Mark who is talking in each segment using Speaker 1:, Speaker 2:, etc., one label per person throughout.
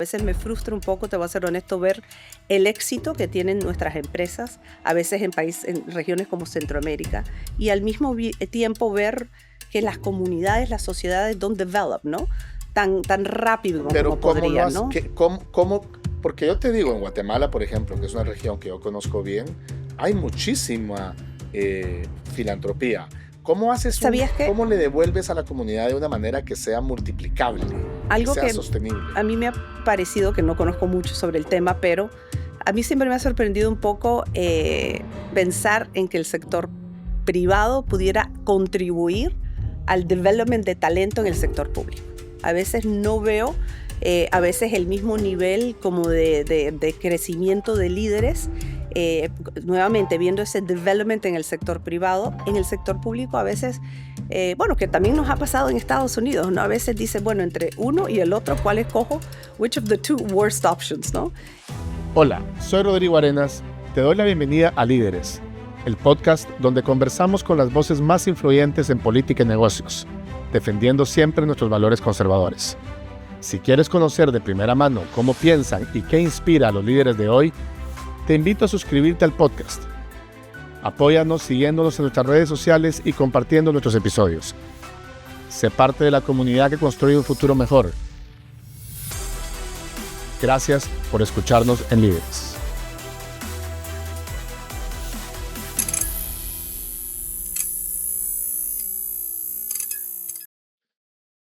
Speaker 1: A veces me frustra un poco, te voy a ser honesto, ver el éxito que tienen nuestras empresas, a veces en regiones como Centroamérica, y al mismo tiempo ver que las comunidades, las sociedades don't develop, ¿no? Tan rápido como
Speaker 2: Pero ¿cómo lo
Speaker 1: podrían,
Speaker 2: haces?
Speaker 1: ¿no?
Speaker 2: Porque yo te digo, en Guatemala, por ejemplo, que es una región que yo conozco bien, hay muchísima filantropía.
Speaker 1: ¿Sabías que
Speaker 2: ¿Cómo le devuelves a la comunidad de una manera que sea multiplicable, que
Speaker 1: algo
Speaker 2: sea
Speaker 1: que
Speaker 2: sostenible?
Speaker 1: a mí me ha parecido, que no conozco mucho sobre el tema, pero a mí siempre me ha sorprendido un poco pensar en que el sector privado pudiera contribuir al development de talento en el sector público? A veces no veo, a veces el mismo nivel como de crecimiento de líderes. Nuevamente, viendo ese development en el sector privado, en el sector público a veces, bueno, que también nos ha pasado en Estados Unidos, ¿no? A veces dice, bueno, entre uno y el otro, ¿cuál escojo? Which of the two worst options, ¿no?
Speaker 3: Hola, soy Rodrigo Arenas. Te doy la bienvenida a Líderes, el podcast donde conversamos con las voces más influyentes en política y negocios, defendiendo siempre nuestros valores conservadores. Si quieres conocer de primera mano cómo piensan y qué inspira a los líderes de hoy, te invito a suscribirte al podcast. Apóyanos siguiéndonos en nuestras redes sociales y compartiendo nuestros episodios. Sé parte de la comunidad que construye un futuro mejor. Gracias por escucharnos en Líderes.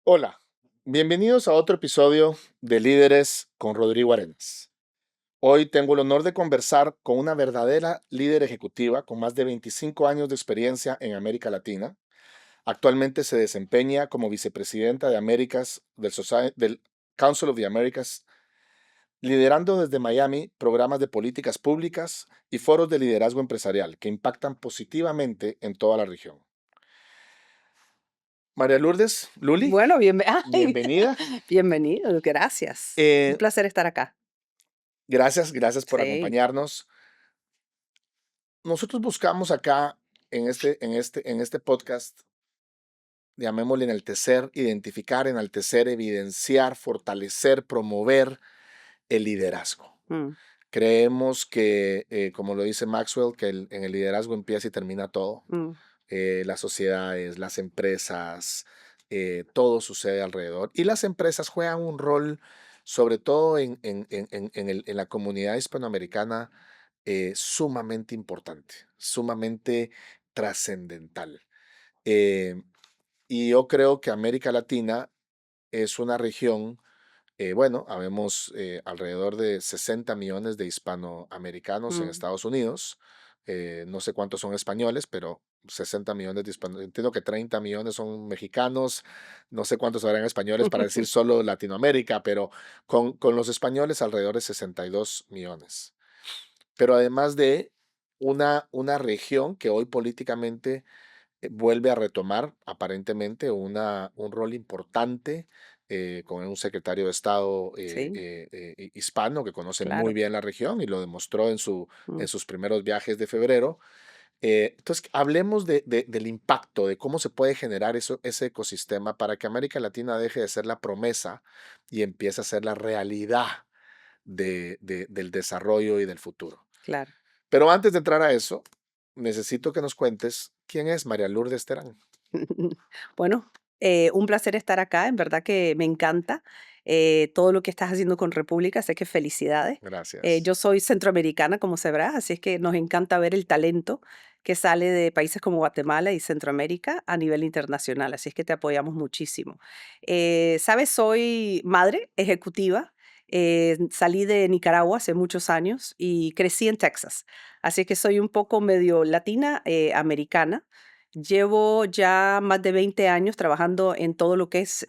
Speaker 2: Hola, bienvenidos a otro episodio de Líderes con Rodrigo Arenas. Hoy tengo el honor de conversar con una verdadera líder ejecutiva con más de 25 años de experiencia en América Latina. Actualmente se desempeña como vicepresidenta de Américas del Council of the Americas, liderando desde Miami programas de políticas públicas y foros de liderazgo empresarial que impactan positivamente en toda la región. María Lourdes, Luli,
Speaker 1: Bueno, ay,
Speaker 2: bienvenida.
Speaker 1: bienvenido, gracias. Un
Speaker 2: Eh,
Speaker 1: placer estar acá.
Speaker 2: gracias por
Speaker 1: Sí.
Speaker 2: acompañarnos. Nosotros buscamos acá en este podcast, llamémosle enaltecer, evidenciar, fortalecer, promover el liderazgo.
Speaker 1: Mm,
Speaker 2: Creemos que, como lo dice Maxwell, que en el liderazgo empieza y termina todo.
Speaker 1: mm.
Speaker 2: Las sociedades, las empresas, todo sucede alrededor. Y las empresas juegan un rol, sobre todo en la comunidad hispanoamericana, sumamente importante, sumamente trascendental. Eh, y yo creo que América Latina es una región, bueno, habemos alrededor de 60 millones de hispanoamericanos en
Speaker 1: Mm.
Speaker 2: Estados Unidos. No sé cuántos son españoles, pero 60 millones de hispanos. Entiendo que 30 millones son mexicanos. No sé cuántos habrán españoles para decir solo Latinoamérica, pero con los españoles alrededor de 62 millones. Pero además de una región que hoy políticamente vuelve a retomar aparentemente un rol importante, con un secretario de Estado
Speaker 1: Sí,
Speaker 2: hispano que conoce muy
Speaker 1: claro.
Speaker 2: bien la región y lo demostró en
Speaker 1: Mm.
Speaker 2: sus primeros viajes de febrero. Entonces, hablemos del impacto, de cómo se puede generar ese ecosistema para que América Latina deje de ser la promesa y empiece a ser la realidad del desarrollo y del futuro.
Speaker 1: Claro.
Speaker 2: Pero antes de entrar a eso, necesito que nos cuentes quién es María Lourdes Terán.
Speaker 1: Bueno, un placer estar acá. En verdad que me encanta todo lo que estás haciendo con República. Sé que felicidades.
Speaker 2: Gracias.
Speaker 1: Yo soy centroamericana, como sabrás, así es que nos encanta ver el talento que sale de países como Guatemala y Centroamérica a nivel internacional. Así es que te apoyamos muchísimo. Sabes, soy madre ejecutiva. Salí de Nicaragua hace muchos años y crecí en Texas. Así es que soy un poco medio latina americana. Llevo ya más de 20 años trabajando en todo lo que es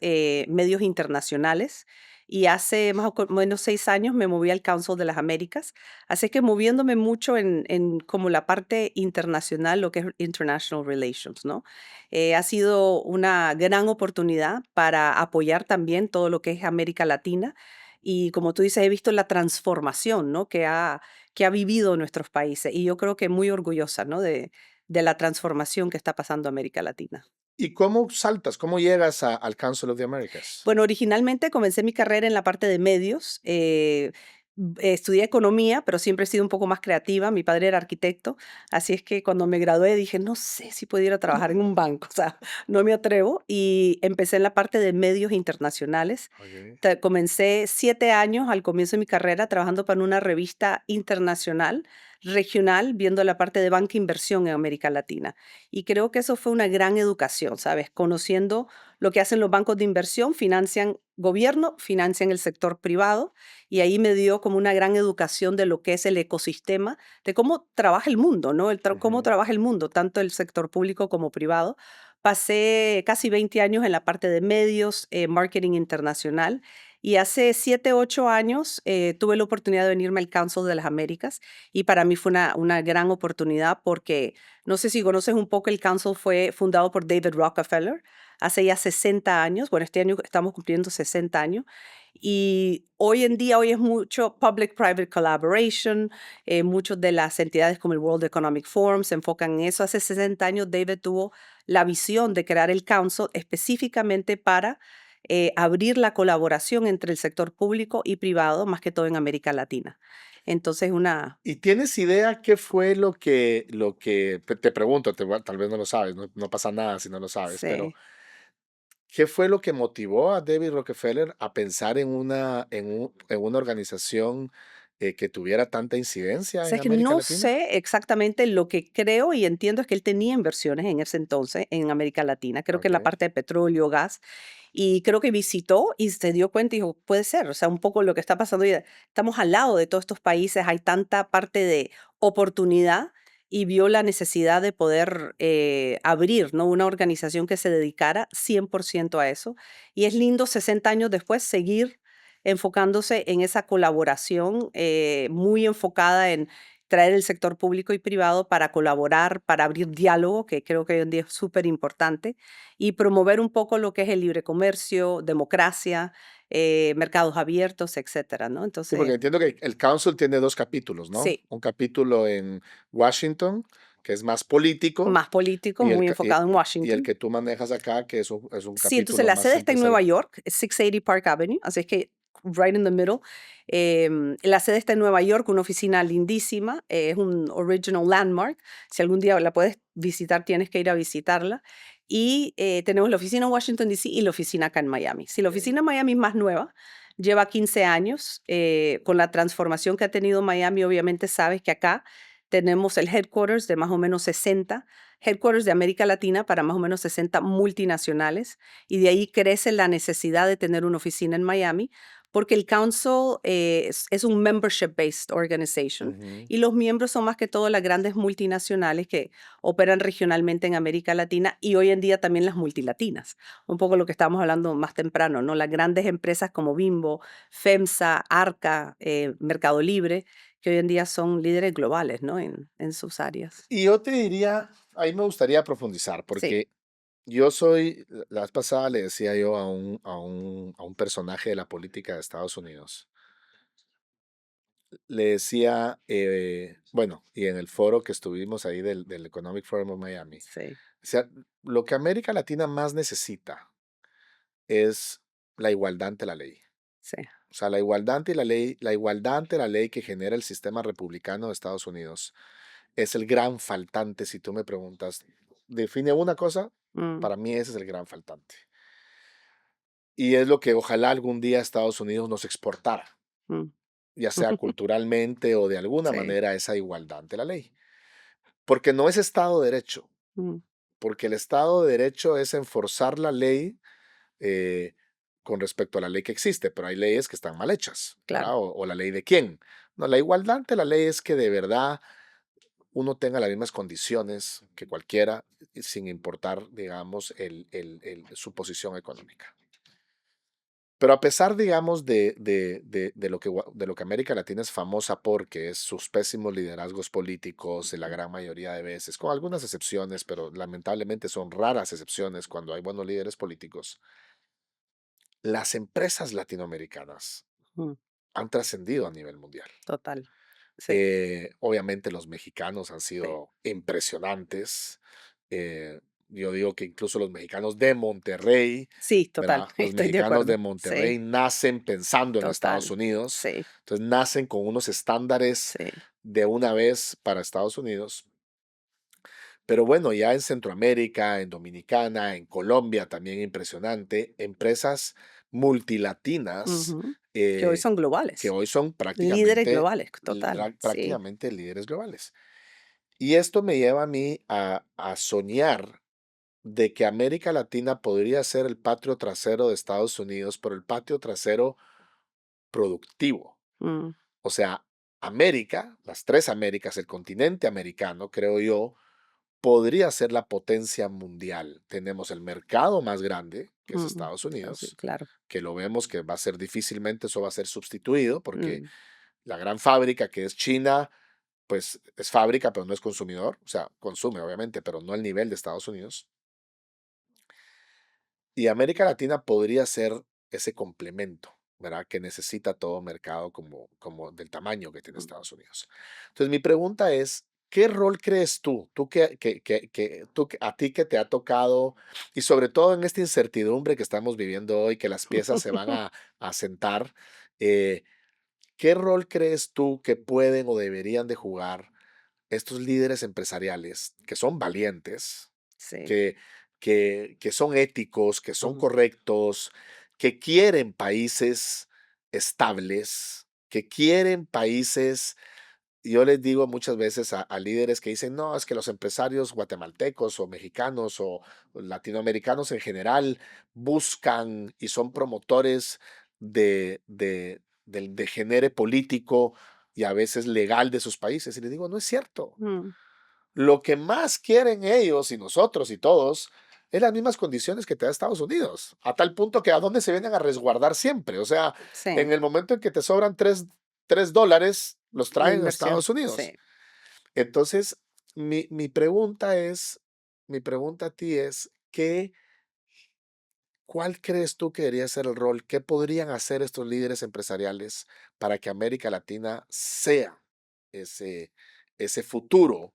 Speaker 1: medios internacionales y hace más o menos 6 años me moví al Council de las Américas. Así que moviéndome mucho en como la parte internacional, lo que es International Relations, ¿no? Ha sido una gran oportunidad para apoyar también todo lo que es América Latina y como tú dices, he visto la transformación, ¿no? Que ha vivido nuestros países y yo creo que muy orgullosa, ¿no? De la transformación que está pasando América Latina.
Speaker 2: ¿Y cómo saltas? ¿Cómo llegas al Council of the Americas?
Speaker 1: Bueno, originalmente comencé mi carrera en la parte de medios. Estudié economía, pero siempre he sido un poco más creativa. Mi padre era arquitecto, así es que cuando me gradué dije, no sé si pudiera trabajar en un banco, o sea, no me atrevo. Y empecé en la parte de medios internacionales.
Speaker 2: Ok.
Speaker 1: Comencé 7 años al comienzo de mi carrera trabajando para una revista internacional, regional, viendo la parte de banca e inversión en América Latina. Y creo que eso fue una gran educación, ¿sabes? Conociendo lo que hacen los bancos de inversión, financian gobierno, financian el sector privado, y ahí me dio como una gran educación de lo que es el ecosistema, de cómo trabaja el mundo, ¿no? Cómo
Speaker 2: Ujú.
Speaker 1: trabaja el mundo, tanto el sector público como privado. Pasé casi 20 años en la parte de medios, marketing internacional, y hace 7, 8 años tuve la oportunidad de venirme al Council de las Américas, y para mí fue una gran oportunidad porque no sé si conoces un poco, el Council fue fundado por David Rockefeller hace ya 60 años. Bueno, este año estamos cumpliendo 60 años. Y hoy en día, hoy es mucho public-private collaboration. Muchas de las entidades como el World Economic Forum se enfocan en eso. Hace 60 años David tuvo la visión de crear el Council específicamente para abrir la colaboración entre el sector público y privado, más que todo en América Latina. Entonces,
Speaker 2: ¿Y tienes idea qué fue te pregunto, tal vez no lo sabes, no pasa nada si no lo sabes, pero
Speaker 1: sí.
Speaker 2: ¿qué fue lo que motivó a David Rockefeller a pensar en una organización que tuviera tanta incidencia en
Speaker 1: Sabes que
Speaker 2: América
Speaker 1: no
Speaker 2: Latina?
Speaker 1: sé exactamente, lo que creo y entiendo es que él tenía inversiones en ese entonces en América Latina, creo que en la
Speaker 2: Ok.
Speaker 1: parte de petróleo, gas, y creo que visitó y se dio cuenta y dijo, puede ser, o sea, un poco lo que está pasando, y estamos al lado de todos estos países, hay tanta parte de oportunidad, y vio la necesidad de poder abrir, ¿no?, una organización que se dedicara 100% a eso. Y es lindo 60 años después seguir enfocándose en esa colaboración, muy enfocada en traer el sector público y privado para colaborar, para abrir diálogo, que creo que hoy en día es súper importante, y promover un poco lo que es el libre comercio, democracia, mercados abiertos, etcétera, ¿no?
Speaker 2: Sí, porque
Speaker 1: Entonces,
Speaker 2: entiendo que el Council tiene dos capítulos, ¿no?
Speaker 1: sí,
Speaker 2: Un capítulo en Washington, que es más político,
Speaker 1: más político,
Speaker 2: y el,
Speaker 1: muy
Speaker 2: ca-
Speaker 1: enfocado en
Speaker 2: y el
Speaker 1: Washington.
Speaker 2: que tú manejas acá, que es un
Speaker 1: Sí, entonces
Speaker 2: capítulo
Speaker 1: la sede
Speaker 2: más
Speaker 1: está en Nueva
Speaker 2: empresarial.
Speaker 1: York, es 680 Park Avenue, así es que right in the middle. La sede está en Nueva York, una oficina lindísima, es un original landmark. Si algún día la puedes visitar, tienes que ir a visitarla. Y tenemos la oficina en Washington, D.C. y la oficina acá en Miami. Si la
Speaker 2: Ok.
Speaker 1: oficina en Miami es más nueva, lleva 15 años. Con la transformación que ha tenido Miami, obviamente sabes que acá tenemos el headquarters de más o menos 60 headquarters de América Latina para más o menos 60 multinacionales, y de ahí crece la necesidad de tener una oficina en Miami, porque el Council es un membership-based organization,
Speaker 2: Ujú.
Speaker 1: y los miembros son más que todo las grandes multinacionales que operan regionalmente en América Latina, y hoy en día también las multilatinas. Un poco lo que estábamos hablando más temprano, ¿no? Las grandes empresas como Bimbo, FEMSA, Arca, Mercado Libre, que hoy en día son líderes globales, ¿no? En sus áreas.
Speaker 2: Y yo te diría, ahí me gustaría profundizar,
Speaker 1: Sí.
Speaker 2: porque la vez pasada le decía yo a un personaje de la política de Estados Unidos, le decía, bueno, y en el foro que estuvimos ahí del Economic Forum of Miami,
Speaker 1: Sí,
Speaker 2: decía, lo que América Latina más necesita es la igualdad ante la ley.
Speaker 1: sí.
Speaker 2: O sea, la igualdad ante la ley que genera el sistema republicano de Estados Unidos es el gran faltante. Si tú me preguntas, define una cosa,
Speaker 1: Mm,
Speaker 2: para mí ese es el gran faltante. Y es lo que ojalá algún día Estados Unidos nos exportara,
Speaker 1: mm.
Speaker 2: ya sea culturalmente o de alguna
Speaker 1: Sí,
Speaker 2: manera esa igualdad ante la ley. Porque no es Estado de Derecho,
Speaker 1: mm,
Speaker 2: porque el Estado de Derecho es enforzar la ley eh, con respecto a la ley que existe, pero hay leyes que están mal hechas,
Speaker 1: claro,
Speaker 2: ¿verdad? O la ley de quién. No, la igualdad ante la ley es que de verdad uno tenga las mismas condiciones que cualquiera, sin importar, digamos, su posición económica. Pero a pesar, digamos, de lo que América Latina es famosa por, que es sus pésimos liderazgos políticos, la gran mayoría de veces, con algunas excepciones, pero lamentablemente son raras excepciones cuando hay buenos líderes políticos, las empresas latinoamericanas
Speaker 1: mm,
Speaker 2: han trascendido a nivel mundial.
Speaker 1: total. Sí,
Speaker 2: Obviamente los mexicanos han
Speaker 1: sí,
Speaker 2: sido impresionantes. yo digo que incluso los mexicanos de Monterrey,
Speaker 1: Sí, total,
Speaker 2: ¿verdad? Los
Speaker 1: estoy de
Speaker 2: mexicanos de
Speaker 1: acuerdo. Sí,
Speaker 2: Monterrey nacen pensando en Estados
Speaker 1: total.
Speaker 2: Unidos,
Speaker 1: Sí,
Speaker 2: entonces nacen con unos estándares
Speaker 1: sí.
Speaker 2: de una vez para Estados Unidos. Pero bueno, ya en Centroamérica, en Dominicana, en Colombia también impresionante, empresas multilatinas
Speaker 1: Ujú. Que hoy
Speaker 2: eh,
Speaker 1: son
Speaker 2: que
Speaker 1: globales,
Speaker 2: hoy son
Speaker 1: líderes
Speaker 2: prácticamente,
Speaker 1: globales, total. Sí.
Speaker 2: prácticamente líderes globales. Y esto me lleva a mí a soñar de que América Latina podría ser el patio trasero de Estados Unidos, pero el patio trasero productivo.
Speaker 1: Mm,
Speaker 2: O sea, América, las tres Américas, el continente americano, creo yo, podría ser la potencia mundial. Tenemos el mercado más grande, que es Estados
Speaker 1: sí,
Speaker 2: Unidos,
Speaker 1: claro.
Speaker 2: que lo vemos que va a ser difícilmente, eso va a ser sustituido, porque
Speaker 1: Mm,
Speaker 2: la gran fábrica que es China, pues es fábrica, pero no es consumidor. O sea, consume, obviamente, pero no al nivel de Estados Unidos. Y América Latina podría ser ese complemento, ¿verdad? Que necesita todo mercado como del tamaño que tiene
Speaker 1: mm.
Speaker 2: Estados Unidos. Entonces, mi pregunta es, ¿qué rol crees tú? A ti que te ha tocado, y sobre todo en esta incertidumbre que estamos viviendo hoy, que las piezas se van a sentar, eh, ¿qué rol crees tú que pueden o deberían de jugar estos líderes empresariales que son valientes,
Speaker 1: Sí.
Speaker 2: que, que son éticos, que son
Speaker 1: Ujú.
Speaker 2: correctos, que quieren países estables, que quieren países? Yo les digo muchas veces a líderes que dicen, no, es que los empresarios guatemaltecos o mexicanos o latinoamericanos en general buscan y son promotores del degenere político y a veces legal de sus países. Y les digo, no es cierto.
Speaker 1: Mm,
Speaker 2: Lo que más quieren ellos y nosotros y todos es las mismas condiciones que te da Estados Unidos, a tal punto que a dónde se vienen a resguardar siempre. O sea,
Speaker 1: sí,
Speaker 2: en el momento en que te sobran $3, los
Speaker 1: la
Speaker 2: traen a
Speaker 1: inversión,
Speaker 2: Estados Unidos.
Speaker 1: sí.
Speaker 2: Entonces, mi pregunta es, mi pregunta a ti es, ¿cuál crees tú que debería ser el rol? ¿Qué podrían hacer estos líderes empresariales para que América Latina sea ese, ese futuro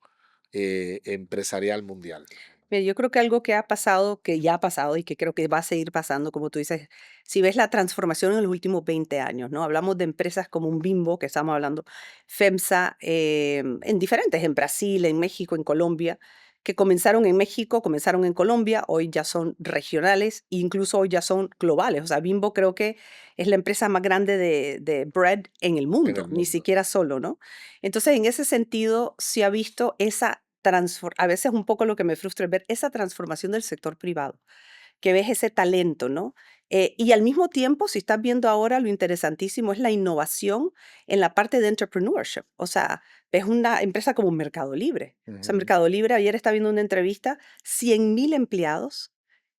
Speaker 2: empresarial mundial?
Speaker 1: Mira, yo creo que algo que ha pasado, que ya ha pasado y que creo que va a seguir pasando, como tú dices, si ves la transformación en los últimos 20 años, ¿no? Hablamos de empresas como un Bimbo, que estamos hablando, FEMSA, en diferentes, en Brasil, en México, en Colombia, que comenzaron en México, comenzaron en Colombia, hoy ya son regionales, e incluso hoy ya son globales. O sea, Bimbo creo que es la empresa más grande de bread en el
Speaker 2: En el
Speaker 1: mundo, ni
Speaker 2: mundo.
Speaker 1: siquiera solo, ¿no? Entonces, en ese sentido, se ha visto esa a veces un poco lo que me frustra es ver esa transformación del sector privado, que ves ese talento, ¿no? Y al mismo tiempo, si estás viendo ahora, lo interesantísimo es la innovación en la parte de entrepreneurship. O sea, ves una empresa como Mercado Libre. O sea,
Speaker 2: Ujú.
Speaker 1: Mercado Libre, ayer estaba viendo una entrevista, 100,000 empleados,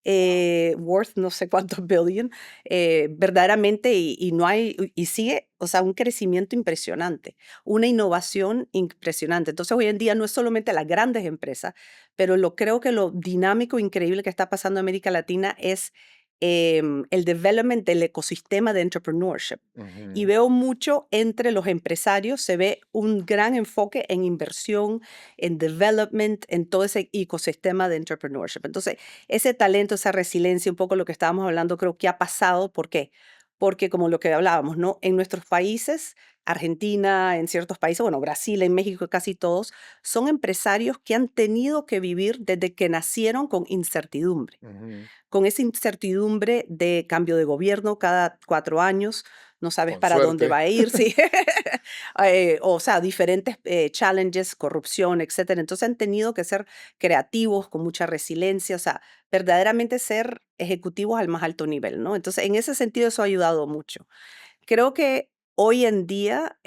Speaker 2: Wow.
Speaker 1: worth no sé cuántos billion, verdaderamente, y no hay, y sigue, o sea, un crecimiento impresionante, una innovación impresionante. Entonces, hoy en día no es solamente las grandes empresas, pero creo que lo dinámico, increíble que está pasando en América Latina es el development del ecosistema de entrepreneurship. Y
Speaker 2: Ujú.
Speaker 1: veo mucho entre los empresarios, se ve un gran enfoque en inversión, en development, en todo ese ecosistema de entrepreneurship. Entonces, ese talento, esa resiliencia, un poco lo que estábamos hablando, creo que ha pasado. ¿Por qué? Porque como lo que hablábamos, ¿no? En nuestros países, Argentina, en ciertos países, bueno, Brasil, en México, casi todos, son empresarios que han tenido que vivir desde que nacieron
Speaker 2: Ujú.
Speaker 1: con esa incertidumbre de cambio de gobierno cada 4 años, no sabes
Speaker 2: Con
Speaker 1: para dónde
Speaker 2: suerte.
Speaker 1: va a ir, sí. O sea, diferentes challenges, corrupción, etcétera. Entonces han tenido que ser creativos, con mucha resiliencia, o sea, verdaderamente ser ejecutivos al más alto nivel, ¿no? Entonces, en ese sentido, eso ha ayudado mucho. Creo que hoy en día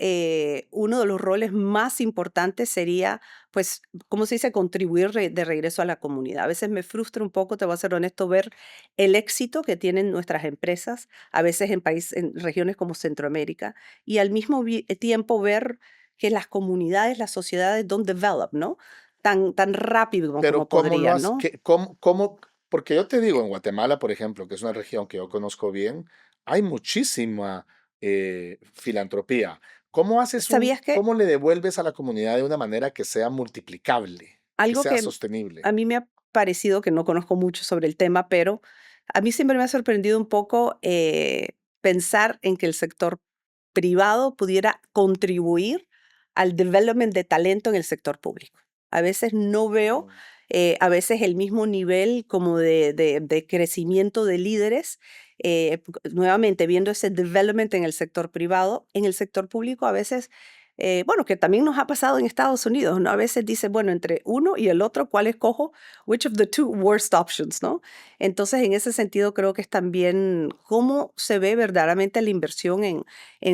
Speaker 1: uno de los roles más importantes sería, pues, ¿cómo se dice?, contribuir de regreso a la comunidad. A veces me frustra un poco, te voy a ser honesto, ver el éxito que tienen nuestras empresas, a veces en regiones como Centroamérica, y al mismo tiempo ver que las comunidades, las sociedades don't develop, ¿no? Tan rápido como
Speaker 2: Pero ¿cómo lo
Speaker 1: podrían,
Speaker 2: has,
Speaker 1: ¿no?
Speaker 2: porque yo te digo, en Guatemala, por ejemplo, que es una región que yo conozco bien, hay muchísima filantropía.
Speaker 1: ¿Sabías que
Speaker 2: ¿Cómo le devuelves a la comunidad de una manera que sea multiplicable, que
Speaker 1: algo
Speaker 2: sea
Speaker 1: que
Speaker 2: sostenible?
Speaker 1: a mí me ha parecido, que no conozco mucho sobre el tema, pero a mí siempre me ha sorprendido un poco pensar en que el sector privado pudiera contribuir al development de talento en el sector público. A veces no veo, a veces el mismo nivel como de crecimiento de líderes, nuevamente viendo ese development en el sector privado, en el sector público a veces, bueno, que también nos ha pasado en Estados Unidos, ¿no? A veces dice, bueno, entre uno y el otro, ¿cuál escojo? Which of the two worst options, ¿no? Entonces, en ese sentido, creo que es también cómo se ve verdaderamente la inversión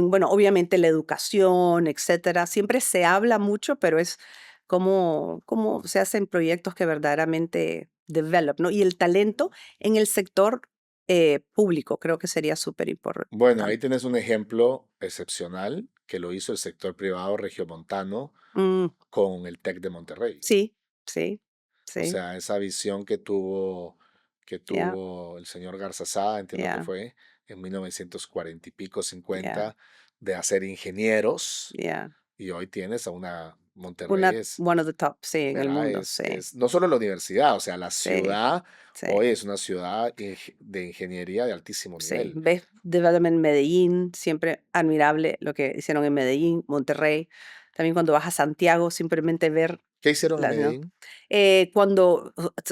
Speaker 1: bueno, obviamente la educación, etcétera. Siempre se habla mucho, pero es cómo se hacen proyectos que verdaderamente develop, ¿no? Y el talento en el sector público creo que sería súper
Speaker 2: Bueno, ahí
Speaker 1: importante.
Speaker 2: tienes un ejemplo excepcional que lo hizo el sector privado regiomontano
Speaker 1: Mm,
Speaker 2: con el TEC de Monterrey.
Speaker 1: sí, sí,
Speaker 2: O
Speaker 1: sí,
Speaker 2: sea, esa visión que
Speaker 1: ya,
Speaker 2: tuvo el señor Garzazada, entiendo que
Speaker 1: ya,
Speaker 2: fue en 1940 y pico,
Speaker 1: ya,
Speaker 2: 50, de hacer ingenieros,
Speaker 1: ya.
Speaker 2: y hoy tienes a una Monterrey es,
Speaker 1: One of the top, sí, en el
Speaker 2: ¿verdad?
Speaker 1: mundo, sí,
Speaker 2: Es no solo la universidad, o sea, la
Speaker 1: sí,
Speaker 2: ciudad
Speaker 1: sí.
Speaker 2: hoy es una ciudad de ingeniería de altísimo
Speaker 1: Sí,
Speaker 2: nivel.
Speaker 1: ves Development Medellín, siempre admirable lo que hicieron en Medellín, Monterrey. También cuando vas a Santiago, simplemente ver
Speaker 2: ¿Qué hicieron en
Speaker 1: las, ¿no?
Speaker 2: Medellín?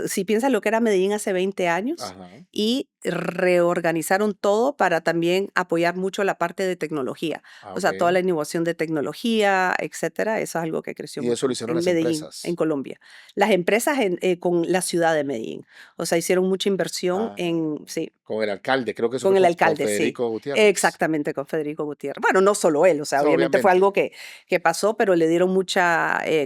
Speaker 1: Si piensas lo que era Medellín hace 20 años
Speaker 2: Ajá.
Speaker 1: y reorganizaron todo para también apoyar mucho la parte de tecnología.
Speaker 2: Ah,
Speaker 1: O sea, toda
Speaker 2: okey.
Speaker 1: la innovación de tecnología, etcétera, eso es algo que creció
Speaker 2: Y eso lo
Speaker 1: mucho
Speaker 2: hicieron
Speaker 1: en
Speaker 2: las
Speaker 1: Medellín, en
Speaker 2: empresas.
Speaker 1: Colombia. Las empresas con la ciudad de Medellín. O sea, hicieron mucha inversión
Speaker 2: Ah,
Speaker 1: sí,
Speaker 2: con el alcalde, creo que eso
Speaker 1: con
Speaker 2: fue
Speaker 1: el
Speaker 2: con
Speaker 1: alcalde, sí.
Speaker 2: Federico Gutiérrez.
Speaker 1: Exactamente, con Federico Gutiérrez. Bueno, no solo él, o
Speaker 2: O
Speaker 1: sea,
Speaker 2: sea,
Speaker 1: obviamente fue
Speaker 2: obviamente.
Speaker 1: algo que pasó, pero le dieron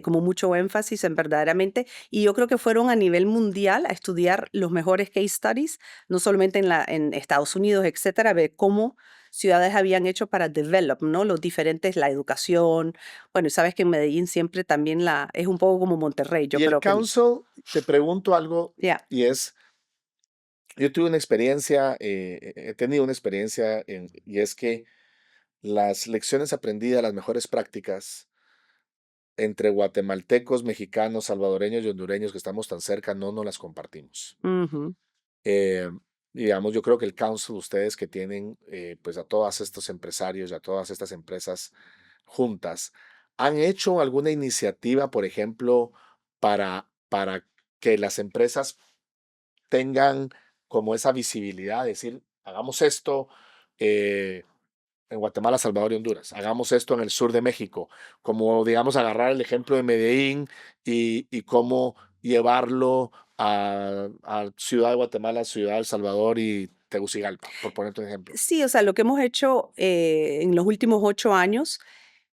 Speaker 1: como mucho énfasis en verdaderamente, y yo creo que fueron a nivel mundial a estudiar los mejores case studies, no solamente en Estados Unidos, etcétera, ver cómo ciudades habían hecho para develop, ¿no? Los diferentes, la educación. Bueno, y sabes que en Medellín siempre también es un poco como Monterrey, yo
Speaker 2: Y el
Speaker 1: creo que,
Speaker 2: council, te pregunto algo,
Speaker 1: ya.
Speaker 2: y es, yo tuve una experiencia, he tenido una experiencia, y es que las lecciones aprendidas, las mejores prácticas entre guatemaltecos, mexicanos, salvadoreños y hondureños que estamos tan cerca, no nos las compartimos.
Speaker 1: Ujú,
Speaker 2: Eh, digamos, yo creo que el council, ustedes que tienen pues a todos estos empresarios y a todas estas empresas juntas, ¿han hecho alguna iniciativa, por ejemplo, para que las empresas tengan como esa visibilidad, decir, hagamos esto en Guatemala, Salvador y Honduras, hagamos esto en el sur de México, como digamos agarrar el ejemplo de Medellín y cómo llevarlo a Ciudad de Guatemala, Ciudad de El Salvador y Tegucigalpa, por ponerte un ejemplo?
Speaker 1: sí, o sea, lo que hemos hecho en los últimos 8 años,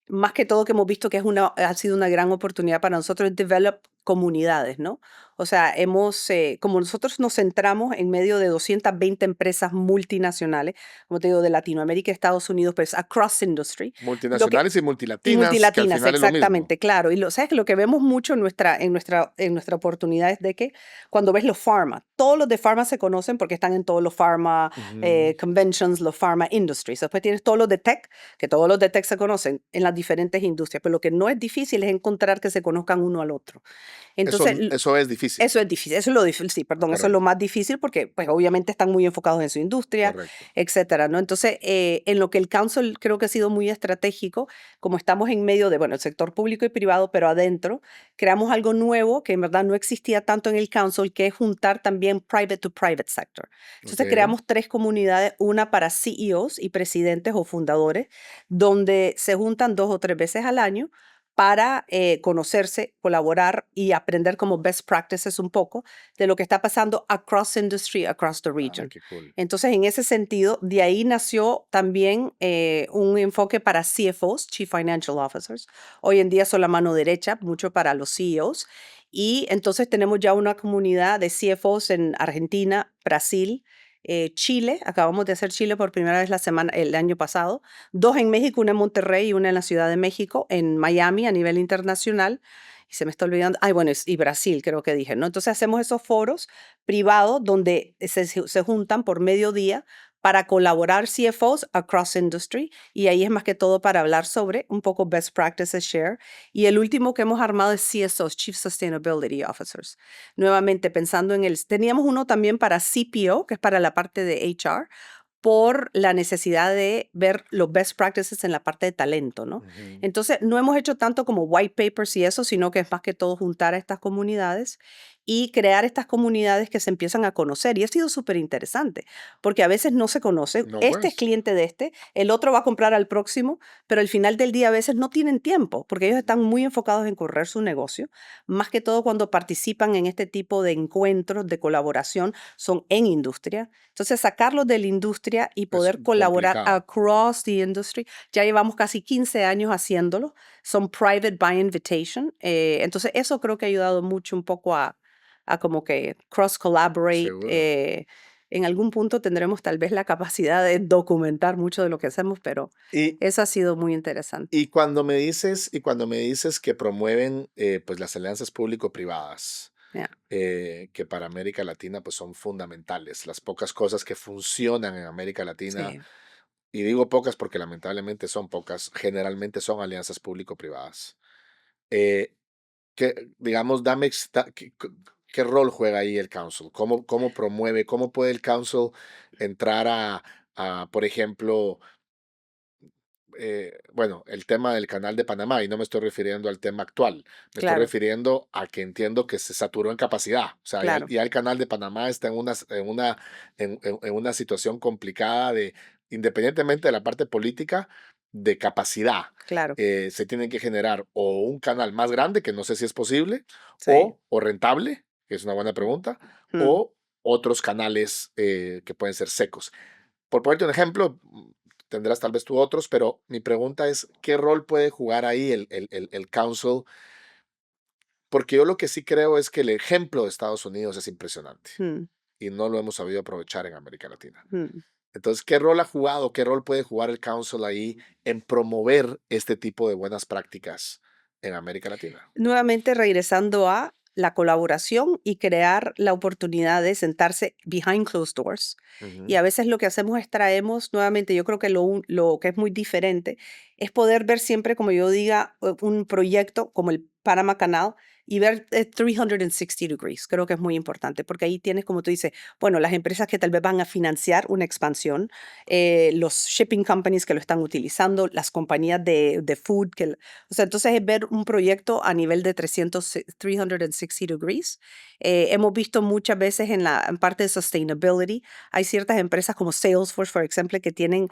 Speaker 1: más que todo que hemos visto que ha sido una gran oportunidad para nosotros es develop comunidades, ¿no? O sea, como nosotros nos centramos en medio de 220 empresas multinacionales, como te digo, de Latinoamérica y Estados Unidos, pues across industry, lo que
Speaker 2: Multinacionales y
Speaker 1: y
Speaker 2: multilatinas, que al
Speaker 1: multilatinas,
Speaker 2: final es lo mismo.
Speaker 1: exactamente, claro. Y sabes que lo que vemos mucho en nuestra oportunidad es de que cuando ves los pharma, todos los de pharma se conocen porque están en todos los pharma
Speaker 2: Ujú.
Speaker 1: conventions, los pharma industries. Después tienes todos los de tech, que todos los de tech se conocen en las diferentes industrias, pero lo que no es difícil es encontrar que se conozcan uno al otro. Entonces,
Speaker 2: Eso es difícil,
Speaker 1: eso es difícil, eso es lo difícil, sí, perdón, eso es lo
Speaker 2: correcto,
Speaker 1: más difícil porque, pues, obviamente están muy enfocados en su industria,
Speaker 2: correcto.
Speaker 1: etcétera, ¿no? Entonces, en lo que el council creo que ha sido muy estratégico, como estamos en medio de, bueno, el sector público y privado, pero adentro, creamos algo nuevo que en verdad no existía tanto en el council, que es juntar también private to private sector.
Speaker 2: Ok.
Speaker 1: Entonces, creamos 3 comunidades, una para CEOs y presidentes o fundadores, donde se juntan 2 o 3 veces al año para conocerse, colaborar y aprender como best practices un poco de lo que está pasando across industry, across the
Speaker 2: Ah,
Speaker 1: region.
Speaker 2: qué cool.
Speaker 1: Entonces, en ese sentido, de ahí nació también un enfoque para CFOs, Chief Financial Officers. Hoy en día son la mano derecha, mucho para los CEOs. Y entonces tenemos ya una comunidad de CFOs en Argentina, Brasil, Chile. Acabamos de hacer Chile por primera vez el año pasado. 2 en México, una en Monterrey y una en la Ciudad de México, en Miami a nivel internacional. Y se me está olvidando, ay, bueno, y Brasil, creo que dije, ¿no? Entonces hacemos esos foros privados donde se juntan por mediodía para colaborar CFOs across industry, y ahí es más que todo para hablar sobre un poco best practices share. Y el último que hemos armado es CSOs, Chief Sustainability Officers. Nuevamente pensando teníamos uno también para CPO, que es para la parte de HR, por la necesidad de ver los best practices en la parte de talento, ¿no?
Speaker 2: Ujú.
Speaker 1: Entonces, no hemos hecho tanto como white papers y eso, sino que es más que todo juntar a estas comunidades y crear estas comunidades que se empiezan a conocer. Y ha sido súper interesante, porque a veces no se conoce.
Speaker 2: No,
Speaker 1: Este es
Speaker 2: pues.
Speaker 1: cliente de este, el otro va a comprar al próximo, pero al final del día a veces no tienen tiempo, porque ellos están muy enfocados en correr su negocio, más que todo cuando participan en este tipo de encuentros de colaboración, son en industria. Entonces, sacarlos de la industria y
Speaker 2: Es
Speaker 1: poder colaborar
Speaker 2: complicado.
Speaker 1: across the industry, ya llevamos casi 15 años haciéndolo, son private by invitation, entonces eso creo que ha ayudado mucho un poco a como que cross collaborate,
Speaker 2: Seguro.
Speaker 1: en algún punto tendremos tal vez la capacidad de documentar mucho de lo que hacemos, pero
Speaker 2: Y,
Speaker 1: eso ha sido muy interesante.
Speaker 2: y cuando me dices que promueven pues las alianzas público-privadas,
Speaker 1: Yeah,
Speaker 2: que para América Latina pues son fundamentales, las pocas cosas que funcionan en América Latina,
Speaker 1: sí,
Speaker 2: y digo pocas porque lamentablemente son pocas, generalmente son alianzas público-privadas. Eh, digamos, ¿qué rol juega ahí el council? ¿Cómo promueve, cómo puede el council entrar por ejemplo, bueno, el tema del canal de Panamá, y no me estoy refiriendo al tema actual, me estoy
Speaker 1: claro,
Speaker 2: refiriendo a que entiendo que se saturó en capacidad, o sea, ya,
Speaker 1: claro,
Speaker 2: ya el canal de Panamá está en una situación complicada independientemente de la parte política, de capacidad.
Speaker 1: claro,
Speaker 2: Se tiene que generar o un canal más grande, que no sé si es posible,
Speaker 1: sí.
Speaker 2: o rentable, que es una buena pregunta,
Speaker 1: Mm,
Speaker 2: o otros canales que pueden ser secos. Por ponerte un ejemplo, tendrás tal vez tú otros, pero mi pregunta es, ¿qué rol puede jugar ahí el council? Porque yo lo que sí creo es que el ejemplo de Estados Unidos es impresionante
Speaker 1: mm,
Speaker 2: y no lo hemos sabido aprovechar en América Latina.
Speaker 1: mm.
Speaker 2: Entonces, ¿qué rol ha jugado, qué rol puede jugar el council ahí en promover este tipo de buenas prácticas en América Latina?
Speaker 1: Nuevamente regresando a la colaboración y crear la oportunidad de sentarse behind closed doors. Y
Speaker 2: Ujú.
Speaker 1: a veces lo que hacemos es traemos, nuevamente, yo creo que lo que es muy diferente es poder ver siempre, como yo diga, un proyecto como el Panama Canal y ver 360 degrees. Creo que es muy importante porque ahí tienes, como tú dices, bueno, las empresas que tal vez van a financiar una expansión, los shipping companies que lo están utilizando, las compañías de food o sea, entonces es ver un proyecto a nivel de 360 degrees. Hemos visto muchas veces en parte de sustainability, hay ciertas empresas como Salesforce, por ejemplo, que tienen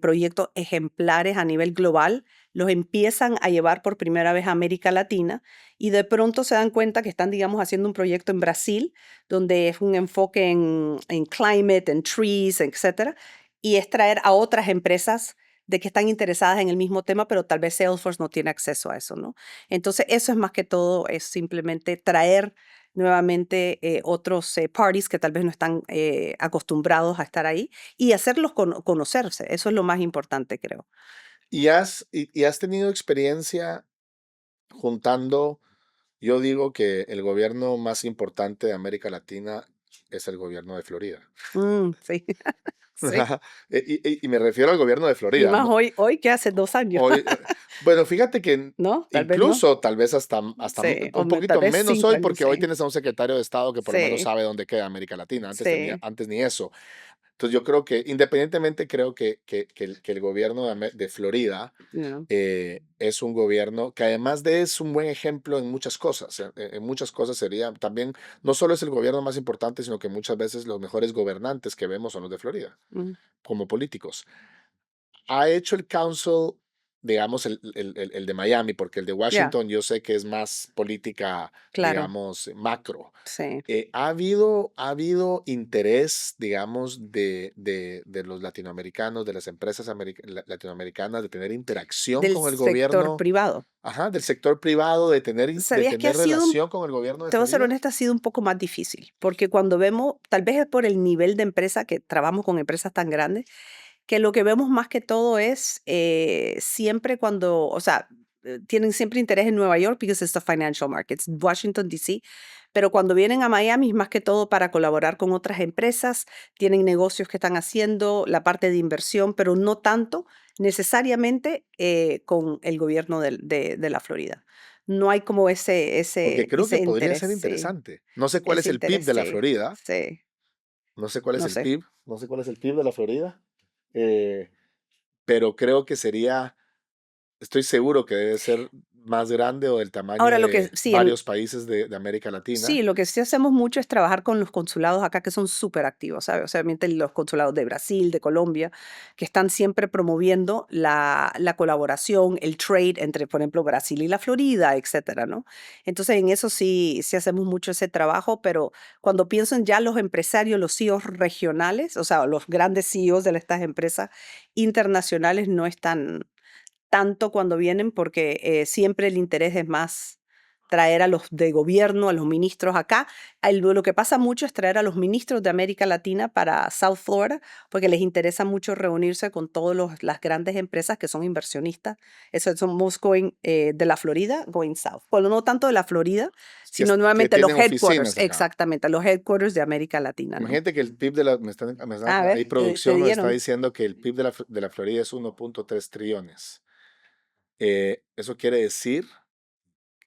Speaker 1: proyectos ejemplares a nivel global, los empiezan a llevar por primera vez a América Latina y de pronto se dan cuenta que están, digamos, haciendo un proyecto en Brasil, donde es un enfoque en climate, en trees, etcétera, y es traer a otras empresas de que están interesadas en el mismo tema, pero tal vez Salesforce no tiene acceso a eso, ¿no? Entonces, eso es más que todo, es simplemente traer nuevamente otros parties que tal vez no están acostumbrados a estar ahí y hacerlos conocerse. Eso es lo más importante, creo.
Speaker 2: ¿Y has tenido experiencia juntando? Yo digo que el gobierno más importante de América Latina es el gobierno de Florida.
Speaker 1: Sí, sí.
Speaker 2: Y me refiero al gobierno de
Speaker 1: Y
Speaker 2: Florida,
Speaker 1: más
Speaker 2: ¿no?
Speaker 1: hoy que hace 2 años,
Speaker 2: Hoy, bueno, fíjate que
Speaker 1: ¿no? Tal vez no.
Speaker 2: incluso tal vez hasta
Speaker 1: Sí,
Speaker 2: un
Speaker 1: tal
Speaker 2: poquito
Speaker 1: vez
Speaker 2: menos
Speaker 1: cinco
Speaker 2: hoy,
Speaker 1: años,
Speaker 2: porque hoy
Speaker 1: sí.
Speaker 2: tienes a un secretario de Estado que por lo menos
Speaker 1: Sí,
Speaker 2: sabe dónde queda América Latina.
Speaker 1: sí.
Speaker 2: Antes ni eso. Entonces yo creo que independientemente creo que el gobierno de Florida
Speaker 1: You know.
Speaker 2: es un gobierno que además de es un buen ejemplo en muchas cosas. En muchas cosas sería también, no solo es el gobierno más importante, sino que muchas veces los mejores gobernantes que vemos son los de Florida,
Speaker 1: Mm,
Speaker 2: como políticos. ¿Ha hecho el council, digamos, el de Miami, porque el de
Speaker 1: yeah,
Speaker 2: Washington yo sé que es más política,
Speaker 1: claro.
Speaker 2: digamos, macro?
Speaker 1: Sí.
Speaker 2: ¿Ha habido interés, digamos, de los latinoamericanos, de las empresas latinoamericanas, de tener interacción
Speaker 1: Del
Speaker 2: con el
Speaker 1: sector
Speaker 2: gobierno,
Speaker 1: privado.
Speaker 2: ajá, del sector privado, de
Speaker 1: ¿Sabías que ha
Speaker 2: tener
Speaker 1: sido
Speaker 2: relación con el gobierno de
Speaker 1: te voy a ser
Speaker 2: Florida?
Speaker 1: honesta, ha sido un poco más difícil? Porque cuando vemos, tal vez es por el nivel de empresa que trabajamos con empresas tan grandes, que lo que vemos más que todo es siempre cuando, o sea, tienen siempre interés en Nueva York because it's the financial markets, Washington, D.C., pero cuando vienen a Miami es más que todo para colaborar con otras empresas, tienen negocios que están haciendo, la parte de inversión, pero no tanto necesariamente con el gobierno de la Florida. No hay como
Speaker 2: Porque creo que
Speaker 1: ese
Speaker 2: podría
Speaker 1: interés,
Speaker 2: ser
Speaker 1: sí,
Speaker 2: interesante. No sé cuál es
Speaker 1: ese
Speaker 2: el PIB
Speaker 1: interés,
Speaker 2: de la
Speaker 1: sí,
Speaker 2: Florida.
Speaker 1: sí,
Speaker 2: No sé cuál es
Speaker 1: no
Speaker 2: el
Speaker 1: sé.
Speaker 2: PIB. No sé cuál es el PIB de la Florida. eh, pero creo que sería, estoy seguro que debe ser más grande o del tamaño
Speaker 1: Ahora, lo que
Speaker 2: de
Speaker 1: sí,
Speaker 2: varios países de América
Speaker 1: sí,
Speaker 2: Latina.
Speaker 1: lo que sí hacemos mucho es trabajar con los consulados acá que son súper activos, ¿sabes? O sea, obviamente los consulados de Brasil, de Colombia, que están siempre promoviendo la colaboración, el trade entre, por ejemplo, Brasil y la Florida, etcétera, ¿no? Entonces, en eso sí hacemos mucho ese trabajo, pero cuando pienso en ya los empresarios, los CEOs regionales, o sea, los grandes CEOs de estas empresas internacionales no están tanto cuando vienen porque siempre el interés es más traer a los de gobierno, a los ministros acá. Lo que pasa mucho es traer a los ministros de América Latina para South Florida porque les interesa mucho reunirse con todas las grandes empresas que son inversionistas. Eso somos going, de la Florida, going south. Bueno, no tanto de la Florida,
Speaker 2: que,
Speaker 1: sino
Speaker 2: que
Speaker 1: nuevamente los
Speaker 2: tienen
Speaker 1: headquarters,
Speaker 2: oficinas acá.
Speaker 1: exactamente, los headquarters de América Latina, ¿no?
Speaker 2: Imagínate que el PIB de la,
Speaker 1: A
Speaker 2: ahí
Speaker 1: ver, te
Speaker 2: producción nos está
Speaker 1: dieron.
Speaker 2: diciendo que el PIB de la Florida es 1.3 trillones. Eso quiere decir,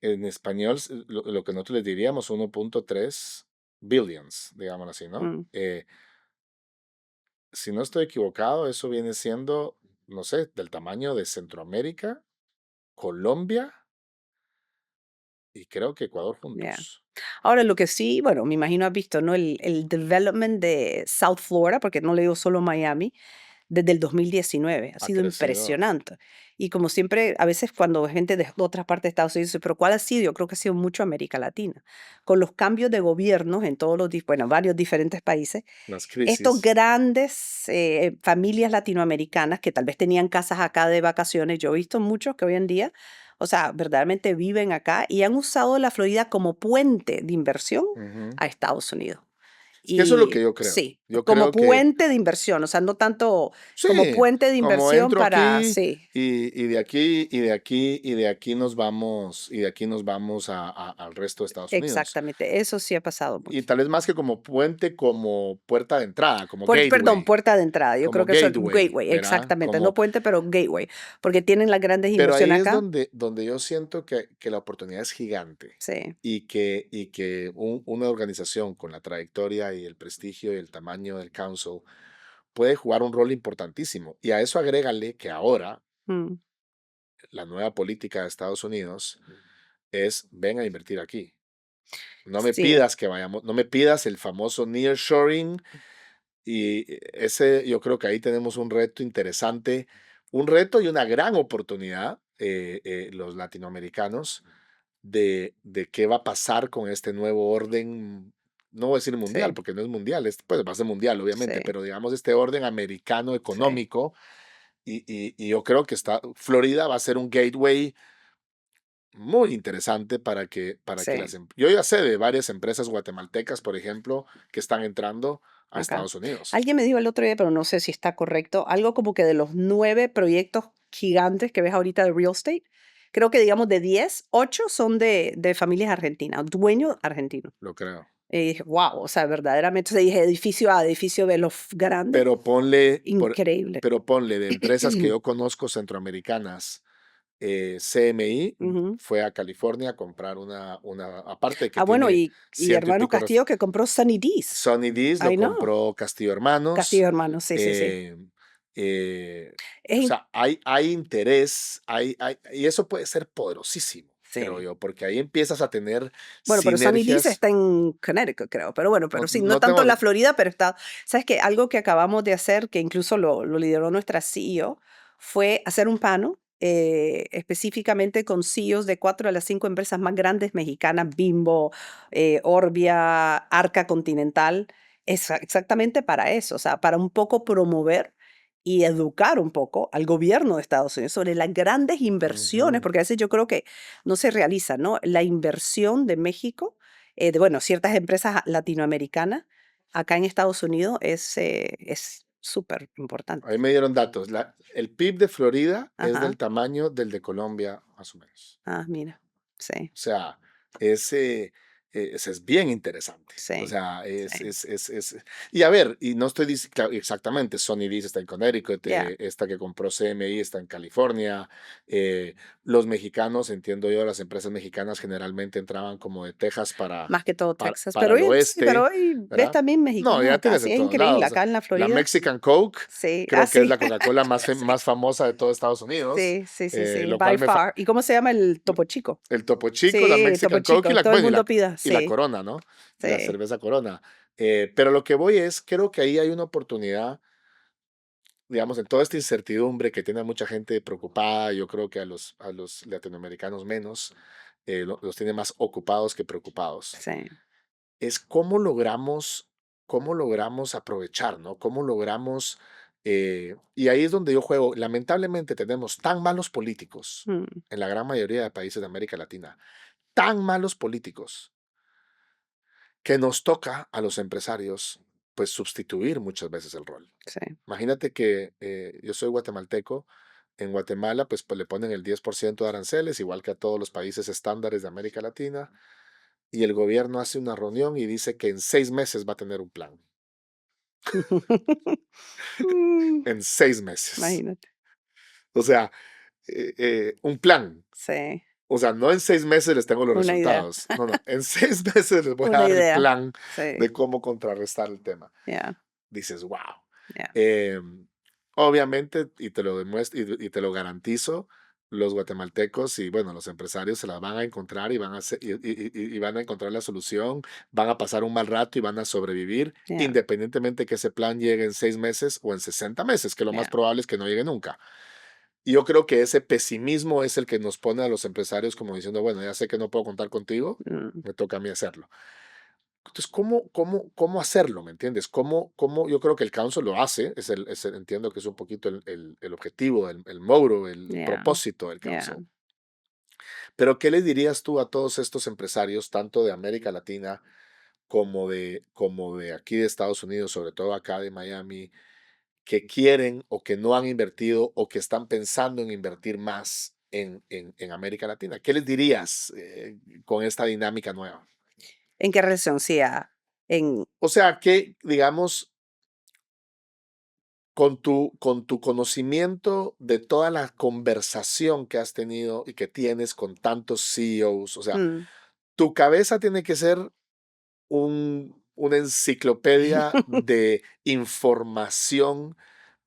Speaker 2: en español, lo que nosotros les diríamos 1.3 billions, digámoslo así, ¿no?
Speaker 1: Mm,
Speaker 2: Si no estoy equivocado, eso viene siendo, no sé, del tamaño de Centroamérica, Colombia y creo que Ecuador
Speaker 1: yeah.
Speaker 2: juntos.
Speaker 1: Ahora, lo que sí, bueno, me imagino has visto, ¿no? El development de South Florida, porque no le digo solo Miami, desde el 2019. Ha
Speaker 2: Ha
Speaker 1: sido
Speaker 2: crecido.
Speaker 1: impresionante. Y como siempre, a veces cuando gente de otras partes de Estados Unidos dice, pero ¿cuál ha sido? Yo creo que ha sido mucho América Latina. Con los cambios de gobiernos en todos bueno, varios diferentes países,
Speaker 2: Las
Speaker 1: estos
Speaker 2: crisis.
Speaker 1: grandes familias latinoamericanas que tal vez tenían casas acá de vacaciones, yo he visto muchos que hoy en día, o sea, verdaderamente viven acá y han usado la Florida como puente de inversión
Speaker 2: Ujú.
Speaker 1: a Estados Unidos.
Speaker 2: Que eso es lo que
Speaker 1: Y
Speaker 2: yo creo.
Speaker 1: sí,
Speaker 2: Yo
Speaker 1: como
Speaker 2: creo que
Speaker 1: puente de inversión, o sea, no tanto como
Speaker 2: sí,
Speaker 1: puente de
Speaker 2: como
Speaker 1: inversión
Speaker 2: entro
Speaker 1: para,
Speaker 2: aquí
Speaker 1: sí,
Speaker 2: y de aquí y de aquí y de aquí nos vamos y de aquí nos vamos al resto de Estados Unidos.
Speaker 1: exactamente, eso sí ha pasado
Speaker 2: Y
Speaker 1: mucho.
Speaker 2: tal vez más que como puente, como puerta de entrada, como
Speaker 1: Perdón,
Speaker 2: gateway,
Speaker 1: puerta de entrada, yo creo
Speaker 2: como
Speaker 1: que eso es
Speaker 2: gateway,
Speaker 1: gateway,
Speaker 2: ¿verdad?
Speaker 1: exactamente, no
Speaker 2: Como,
Speaker 1: puente, pero gateway, porque tienen las grandes
Speaker 2: pero ahí
Speaker 1: inversiones
Speaker 2: es
Speaker 1: acá,
Speaker 2: donde yo siento que la oportunidad es gigante
Speaker 1: sí.
Speaker 2: y que una organización con la trayectoria y el prestigio y el tamaño del council puede jugar un rol importantísimo. Y a eso agrégale que ahora
Speaker 1: Mm,
Speaker 2: la nueva política de Estados Unidos es ven a invertir aquí. No me
Speaker 1: sí,
Speaker 2: pidas que vayamos, no me pidas el famoso nearshoring y ese yo creo que ahí tenemos un reto interesante, un reto y una gran oportunidad los latinoamericanos de qué va a pasar con este nuevo orden, no voy a decir mundial
Speaker 1: sí,
Speaker 2: porque no es mundial, pues va a ser mundial obviamente,
Speaker 1: sí,
Speaker 2: pero digamos este orden americano
Speaker 1: sí,
Speaker 2: económico y yo creo que Florida va a ser un gateway muy interesante para que
Speaker 1: sí.
Speaker 2: yo ya sé de varias empresas guatemaltecas, por ejemplo, que están entrando a
Speaker 1: Acá.
Speaker 2: Estados Unidos.
Speaker 1: Alguien me dijo el otro día, pero no sé si está correcto, algo como que de los 9 proyectos gigantes que ves ahorita de real estate, creo que digamos de 10, 8 son de familias argentinas, dueños argentinos.
Speaker 2: Lo creo.
Speaker 1: Y dije, wow, o sea, verdaderamente, entonces dije edificio a edificio de los grandes,
Speaker 2: Pero ponle,
Speaker 1: increíble.
Speaker 2: pero ponle de empresas que yo conozco centroamericanas, CMI
Speaker 1: Ujú.
Speaker 2: fue a California a comprar aparte de que
Speaker 1: Ah, bueno,
Speaker 2: tiene
Speaker 1: y
Speaker 2: ciento y
Speaker 1: Hermanos
Speaker 2: pico,
Speaker 1: Castillo que compró Sunny D's.
Speaker 2: Sonny D's lo
Speaker 1: I know.
Speaker 2: compró Castillo
Speaker 1: Castillo
Speaker 2: Hermanos.
Speaker 1: Hermanos, sí, sí, sí.
Speaker 2: eh, eh,
Speaker 1: Es
Speaker 2: o
Speaker 1: in-
Speaker 2: sea, hay interés, y eso puede ser poderosísimo, creo
Speaker 1: sí.
Speaker 2: yo, porque ahí empiezas a tener
Speaker 1: Bueno, pero Sunny D's
Speaker 2: sinergias.
Speaker 1: está en Connecticut, creo. Pero bueno, pero
Speaker 2: No,
Speaker 1: sí, no
Speaker 2: no
Speaker 1: tanto
Speaker 2: tengo,
Speaker 1: en la Florida, pero está. ¿Sabes qué? Algo que acabamos de hacer, que incluso lo lideró nuestra CEO, fue hacer un panel específicamente con CEOs de 4 de las 5 empresas más grandes mexicanas, Bimbo, Orbia, Arca Continental, exactamente para eso, o sea, para un poco promover y educar un poco al gobierno de Estados Unidos sobre las grandes inversiones,
Speaker 2: Ujú,
Speaker 1: porque a veces yo creo que no se realiza, ¿no? La inversión de México, bueno, ciertas empresas latinoamericanas acá en Estados Unidos es súper
Speaker 2: Ahí
Speaker 1: importante.
Speaker 2: me dieron datos. El PIB de Florida es
Speaker 1: Ajá.
Speaker 2: del tamaño del de Colombia, más o menos.
Speaker 1: Ah, mira. Sí,
Speaker 2: O sea, ese, ese es bien interesante. O
Speaker 1: sí,
Speaker 2: sea,
Speaker 1: sí.
Speaker 2: y a ver, y no estoy diciendo claro, exactamente, Sony Dice está en Connecticut,
Speaker 1: Ya.
Speaker 2: esta que compró CMI está en California, los mexicanos, entiendo yo, las empresas mexicanas generalmente entraban como de Texas
Speaker 1: Más que todo
Speaker 2: para,
Speaker 1: Texas.
Speaker 2: para
Speaker 1: Pero
Speaker 2: el
Speaker 1: hoy, sí, pero
Speaker 2: oeste,
Speaker 1: hoy ves
Speaker 2: ¿verdad?
Speaker 1: también
Speaker 2: No,
Speaker 1: mexicanos
Speaker 2: ya
Speaker 1: acá.
Speaker 2: tienes
Speaker 1: Sí,
Speaker 2: en
Speaker 1: es
Speaker 2: todos
Speaker 1: increíble.
Speaker 2: lados.
Speaker 1: Acá en la
Speaker 2: La
Speaker 1: Florida.
Speaker 2: Mexican Coke,
Speaker 1: Sí. Ah,
Speaker 2: creo que es
Speaker 1: sí.
Speaker 2: la Coca-Cola
Speaker 1: Sí,
Speaker 2: más famosa de todo Estados Unidos,
Speaker 1: sí, sí, sí, sí.
Speaker 2: lo
Speaker 1: By
Speaker 2: cual
Speaker 1: far. ¿Y cómo se llama el Topo Chico?
Speaker 2: el Topo Chico, la
Speaker 1: Sí, Topo
Speaker 2: Mexican Coke y
Speaker 1: Chico.
Speaker 2: la,
Speaker 1: Todo el
Speaker 2: bueno,
Speaker 1: mundo pida.
Speaker 2: y la
Speaker 1: Sí,
Speaker 2: Corona, ¿no? Y la
Speaker 1: sí.
Speaker 2: cerveza Corona. Pero lo que voy es, creo que ahí hay una oportunidad, digamos, en toda esta incertidumbre que tiene a mucha gente preocupada, yo creo que a los latinoamericanos menos, los tiene más ocupados que preocupados.
Speaker 1: Sí.
Speaker 2: Es cómo logramos aprovechar, ¿no? Cómo logramos, y ahí es donde yo juego, lamentablemente tenemos tan malos políticos
Speaker 1: Mm,
Speaker 2: en la gran mayoría de países de América Latina, tan malos políticos que nos toca a los empresarios pues sustituir muchas veces el rol.
Speaker 1: sí.
Speaker 2: Imagínate que yo soy guatemalteco, en Guatemala pues le ponen el 10% de aranceles, igual que a todos los países estándares de América Latina, y el gobierno hace una reunión y dice que en 6 meses va a tener un plan,
Speaker 1: Mm,
Speaker 2: en 6 meses.
Speaker 1: imagínate.
Speaker 2: O sea, un plan.
Speaker 1: Sí.
Speaker 2: O sea, no en 6 meses les tengo los
Speaker 1: Una idea.
Speaker 2: resultados. No, no, en 6 meses les voy a
Speaker 1: Una
Speaker 2: dar el
Speaker 1: idea.
Speaker 2: plan
Speaker 1: Sí.
Speaker 2: de cómo contrarrestar el tema.
Speaker 1: Yeah.
Speaker 2: Dices, wow.
Speaker 1: Yeah.
Speaker 2: Obviamente, y te lo demuestro y te lo garantizo, los guatemaltecos y bueno, los empresarios se las van a encontrar y van a y van a encontrar la solución, van a pasar un mal rato y van a sobrevivir,
Speaker 1: Yeah.
Speaker 2: independientemente que ese plan llegue en 6 meses o en 60 meses, que lo más
Speaker 1: Yeah.
Speaker 2: probable es que no llegue nunca. Y yo creo que ese pesimismo es el que nos pone a los empresarios como diciendo, bueno, ya sé que no puedo contar contigo,
Speaker 1: Mm,
Speaker 2: me toca a mí hacerlo. Entonces, ¿cómo hacerlo? ¿Me entiendes? ¿Cómo? Yo creo que el council lo hace, entiendo que es un poquito el objetivo, el moro, el
Speaker 1: yeah.
Speaker 2: propósito del
Speaker 1: Yeah.
Speaker 2: council. Pero, ¿qué le dirías tú a todos estos empresarios, tanto de América Latina como de aquí de Estados Unidos, sobre todo acá de Miami, que quieren o que no han invertido o que están pensando en invertir más en América Latina? ¿Qué les dirías con esta dinámica nueva?
Speaker 1: ¿En qué relación? Sí, en
Speaker 2: O sea, que, digamos, con tu conocimiento de toda la conversación que has tenido y que tienes con tantos CEOs, o sea,
Speaker 1: mm.
Speaker 2: tu cabeza tiene que ser una enciclopedia de información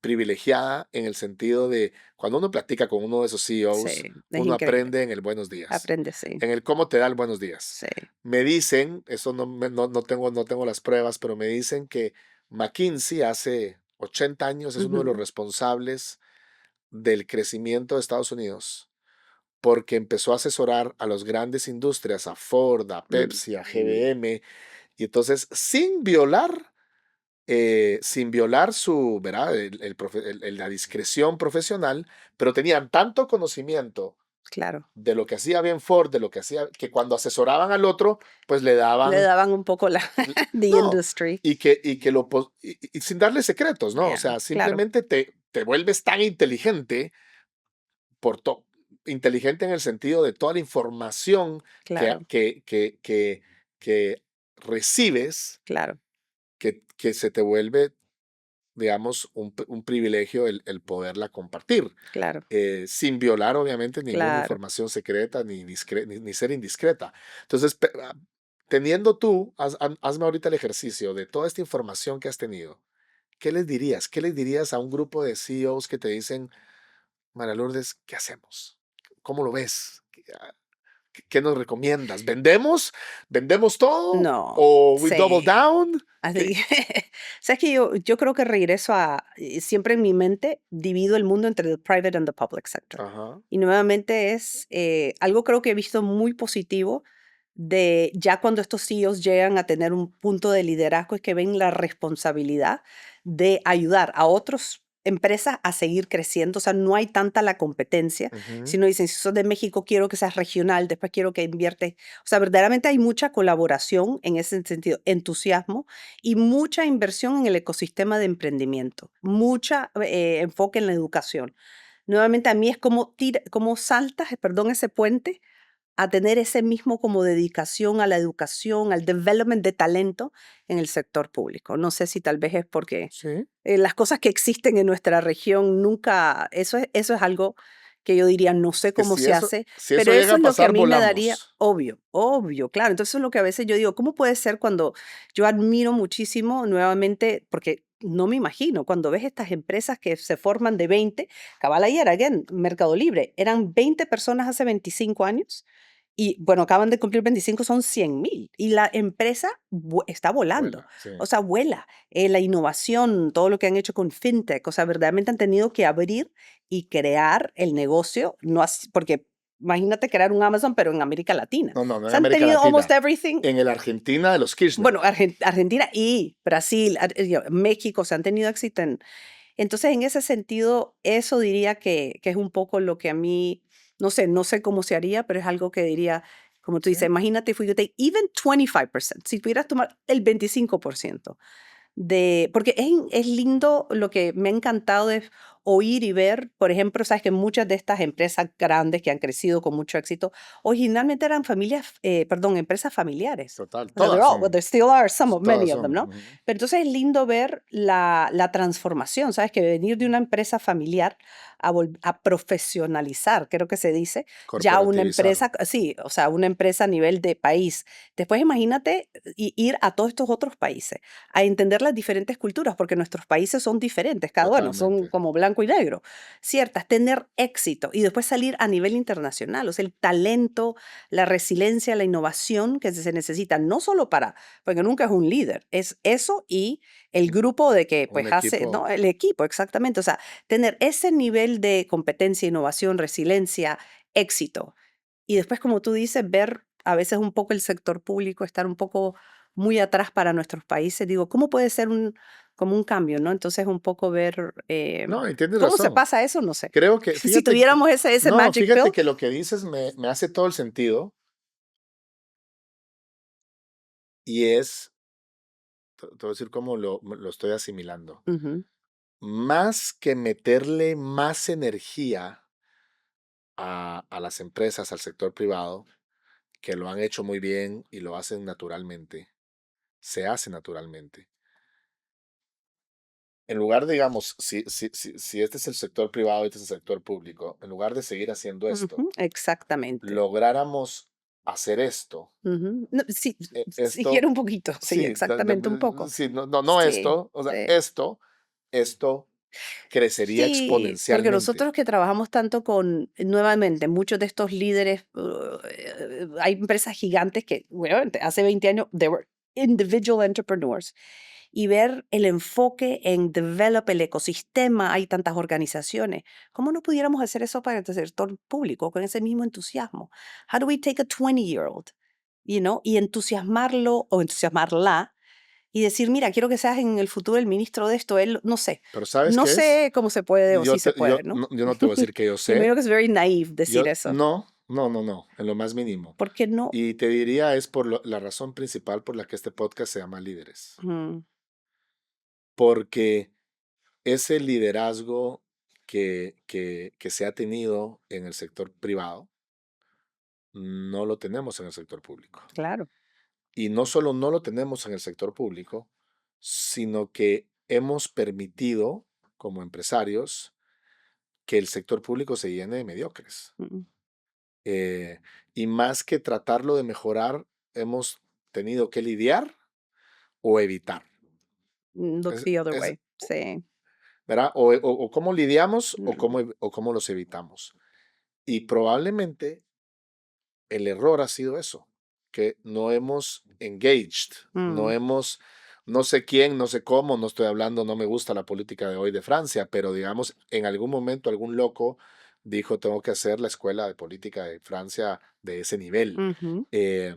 Speaker 2: privilegiada en el sentido de cuando uno platica con uno de esos
Speaker 1: Sí,
Speaker 2: CEOs,
Speaker 1: es
Speaker 2: uno
Speaker 1: increíble.
Speaker 2: aprende en el buenos días,
Speaker 1: Aprende, sí.
Speaker 2: en el cómo te da el buenos días.
Speaker 1: Sí.
Speaker 2: Me dicen, eso no tengo las pruebas, pero me dicen que McKinsey hace 80 años es uno de los
Speaker 1: Ujú.
Speaker 2: responsables del crecimiento de Estados Unidos porque empezó a asesorar a las grandes industrias, a Ford, a
Speaker 1: Mm,
Speaker 2: Pepsi, a GBM, y entonces sin violar su, ¿verdad? La discreción profesional, pero tenían tanto conocimiento
Speaker 1: claro.
Speaker 2: de lo que hacía bien Ford, de lo que hacía, que cuando asesoraban al otro, pues le
Speaker 1: Le
Speaker 2: daban,
Speaker 1: daban un poco la the
Speaker 2: no,
Speaker 1: industry.
Speaker 2: y sin darle secretos, ¿no? O
Speaker 1: Yeah,
Speaker 2: sea,
Speaker 1: claro,
Speaker 2: simplemente te vuelves tan inteligente por inteligente en el sentido de toda la información que,
Speaker 1: claro,
Speaker 2: que, que, que, que recibes,
Speaker 1: claro,
Speaker 2: que se te vuelve, digamos, un privilegio el poderla compartir,
Speaker 1: claro,
Speaker 2: sin violar, obviamente, ninguna
Speaker 1: claro.
Speaker 2: información secreta ni ser indiscreta. Entonces, teniendo tú, hazme ahorita el ejercicio de toda esta información que has tenido. ¿Qué les dirías? ¿Qué les dirías a un grupo de CEOs que te dicen, María Lourdes, ¿qué hacemos? ¿Cómo lo ves? ¿Qué nos recomiendas? ¿Vendemos? ¿Vendemos todo?
Speaker 1: No,
Speaker 2: ¿O we double
Speaker 1: sí.
Speaker 2: down?
Speaker 1: Así que, sabes que yo creo que regreso siempre en mi mente divido el mundo entre the private and the public sector.
Speaker 2: Ajá.
Speaker 1: Y nuevamente es algo creo que he visto muy positivo de ya cuando estos CEOs llegan a tener un punto de liderazgo es que ven la responsabilidad de ayudar a otros empresas a seguir creciendo, o sea, no hay tanta la competencia,
Speaker 2: Ujú.
Speaker 1: sino dicen, si sos de México, quiero que seas regional, después quiero que inviertes, o sea, verdaderamente hay mucha colaboración en ese sentido, entusiasmo y mucha inversión en el ecosistema de emprendimiento, mucha enfoque en la educación. Nuevamente, a mí es como, como saltas, perdón, ese puente a tener ese mismo como dedicación a la educación, al development de talento en el sector público. No sé si tal vez es porque
Speaker 2: Sí.
Speaker 1: las cosas que existen en nuestra región nunca, eso es algo que yo diría, no sé
Speaker 2: Que
Speaker 1: cómo se hace,
Speaker 2: si
Speaker 1: pero
Speaker 2: eso llega
Speaker 1: eso
Speaker 2: a
Speaker 1: es lo que a
Speaker 2: pasar,
Speaker 1: mí me daría,
Speaker 2: volamos.
Speaker 1: obvio, obvio, claro. Entonces eso es lo que a veces yo digo, ¿cómo puede ser cuando yo admiro muchísimo nuevamente, porque no me imagino, cuando ves estas empresas que se forman de 20, cabal ayer, again, Mercado Libre, eran 20 personas hace 25 años y bueno, acaban de cumplir 25, son 100,000. Y la empresa está volando,
Speaker 2: Vuela, sí.
Speaker 1: o sea, vuela. La innovación, todo lo que han hecho con fintech, o sea, verdaderamente han tenido que abrir y crear el negocio, no porque imagínate crear un Amazon, pero en América Latina.
Speaker 2: No, no,
Speaker 1: O
Speaker 2: no en
Speaker 1: sea, han
Speaker 2: América
Speaker 1: tenido almost
Speaker 2: Latina.
Speaker 1: everything.
Speaker 2: En el Argentina de los Kirchner.
Speaker 1: Bueno, Argentina y Brasil, México, se han tenido éxito en, entonces, en ese sentido, eso diría que es un poco lo que a mí, no sé cómo se haría, pero es algo que diría, como tú
Speaker 2: Sí.
Speaker 1: dices, imagínate if we could take even 25%, si pudieras tomar el 25% porque es lindo, lo que me ha encantado es oír y ver, por ejemplo, sabes que muchas de estas empresas grandes que han crecido con mucho éxito, originalmente eran empresas familiares.
Speaker 2: Total.
Speaker 1: O sea,
Speaker 2: Todas
Speaker 1: well,
Speaker 2: son.
Speaker 1: there still are
Speaker 2: Todas
Speaker 1: many of them,
Speaker 2: son.
Speaker 1: ¿no?
Speaker 2: Ujú.
Speaker 1: Pero entonces es lindo ver la transformación, ¿sabes? Que venir de una empresa familiar a profesionalizar, creo que se dice, ya una
Speaker 2: Corporativizar.
Speaker 1: empresa, sí, o sea, una empresa a nivel de país. Después imagínate ir a todos estos otros países a entender las diferentes culturas, porque nuestros países son diferentes, cada uno son
Speaker 2: Totalmente.
Speaker 1: como blanco y negro, ciertas, tener éxito y después salir a nivel internacional, o sea, el talento, la resiliencia, la innovación que se necesita, no solo porque nunca es un líder, es eso y el grupo de que
Speaker 2: Un
Speaker 1: pues hace,
Speaker 2: equipo.
Speaker 1: ¿no? El equipo, exactamente, o sea, tener ese nivel de competencia, innovación, resiliencia, éxito. Y después, como tú dices, ver a veces un poco el sector público, estar un poco muy atrás para nuestros países. Digo, ¿cómo puede ser como un cambio, no? Entonces, un poco ver
Speaker 2: No, y tienes
Speaker 1: cómo se
Speaker 2: razón.
Speaker 1: pasa eso, no sé.
Speaker 2: Creo que,
Speaker 1: Si tuviéramos ese magic
Speaker 2: fíjate
Speaker 1: pill.
Speaker 2: que lo que dices me hace todo el sentido y te voy a decir cómo lo estoy asimilando.
Speaker 1: Ujú,
Speaker 2: Más que meterle más energía a las empresas, al sector privado, que lo han hecho muy bien y lo hacen naturalmente, se hace naturalmente. En lugar, digamos, si este es el sector privado y este es el sector público, en lugar de seguir haciendo esto,
Speaker 1: ujú, exactamente.
Speaker 2: lográramos hacer esto,
Speaker 1: Ujú. No, sí, si quiero
Speaker 2: esto,
Speaker 1: un poquito, sí,
Speaker 2: sí,
Speaker 1: exactamente, un poco.
Speaker 2: sí, no
Speaker 1: Sí,
Speaker 2: esto, o sea,
Speaker 1: sí.
Speaker 2: esto crecería
Speaker 1: Sí, porque
Speaker 2: exponencialmente.
Speaker 1: nosotros que trabajamos tanto con, nuevamente, muchos de estos líderes, hay empresas gigantes que, bueno, hace 20 años, they were individual entrepreneurs. Y ver el enfoque en develop el ecosistema, hay tantas organizaciones. ¿Cómo no pudiéramos hacer eso para el sector público con ese mismo entusiasmo? How do we take a 20-year-old, y entusiasmarlo o entusiasmarla y decir, mira, quiero que seas en el futuro el ministro de esto, él, no sé.
Speaker 2: Pero ¿sabes
Speaker 1: No
Speaker 2: qué es?
Speaker 1: sé cómo se puede o si se puede, ¿no?
Speaker 2: Yo no te voy a decir que yo
Speaker 1: Me
Speaker 2: sé,
Speaker 1: imagino que es very naive decir eso.
Speaker 2: no, en lo más mínimo.
Speaker 1: ¿Por qué no?
Speaker 2: Y te diría, es por la razón principal por la que este podcast se llama Líderes.
Speaker 1: Mm,
Speaker 2: Porque ese liderazgo que se ha tenido en el sector privado, no lo tenemos en el sector público.
Speaker 1: claro.
Speaker 2: Y no solo no lo tenemos en el sector público, sino que hemos permitido, como empresarios, que el sector público se llene de mediocres.
Speaker 1: Mm,
Speaker 2: Eh, y más que tratarlo de mejorar, hemos tenido que lidiar o evitar.
Speaker 1: look
Speaker 2: Es,
Speaker 1: the other
Speaker 2: es,
Speaker 1: way. Sí.
Speaker 2: ¿verdad? O cómo lidiamos
Speaker 1: Mm,
Speaker 2: o cómo los evitamos. Y probablemente el error ha sido eso, que no hemos engaged, no
Speaker 1: mm,
Speaker 2: hemos, no sé quién, no sé cómo, no estoy hablando, no me gusta la política de hoy de Francia, pero digamos, en algún momento algún loco dijo, tengo que hacer la escuela de política de Francia de ese nivel.
Speaker 1: ujú.
Speaker 2: Eh,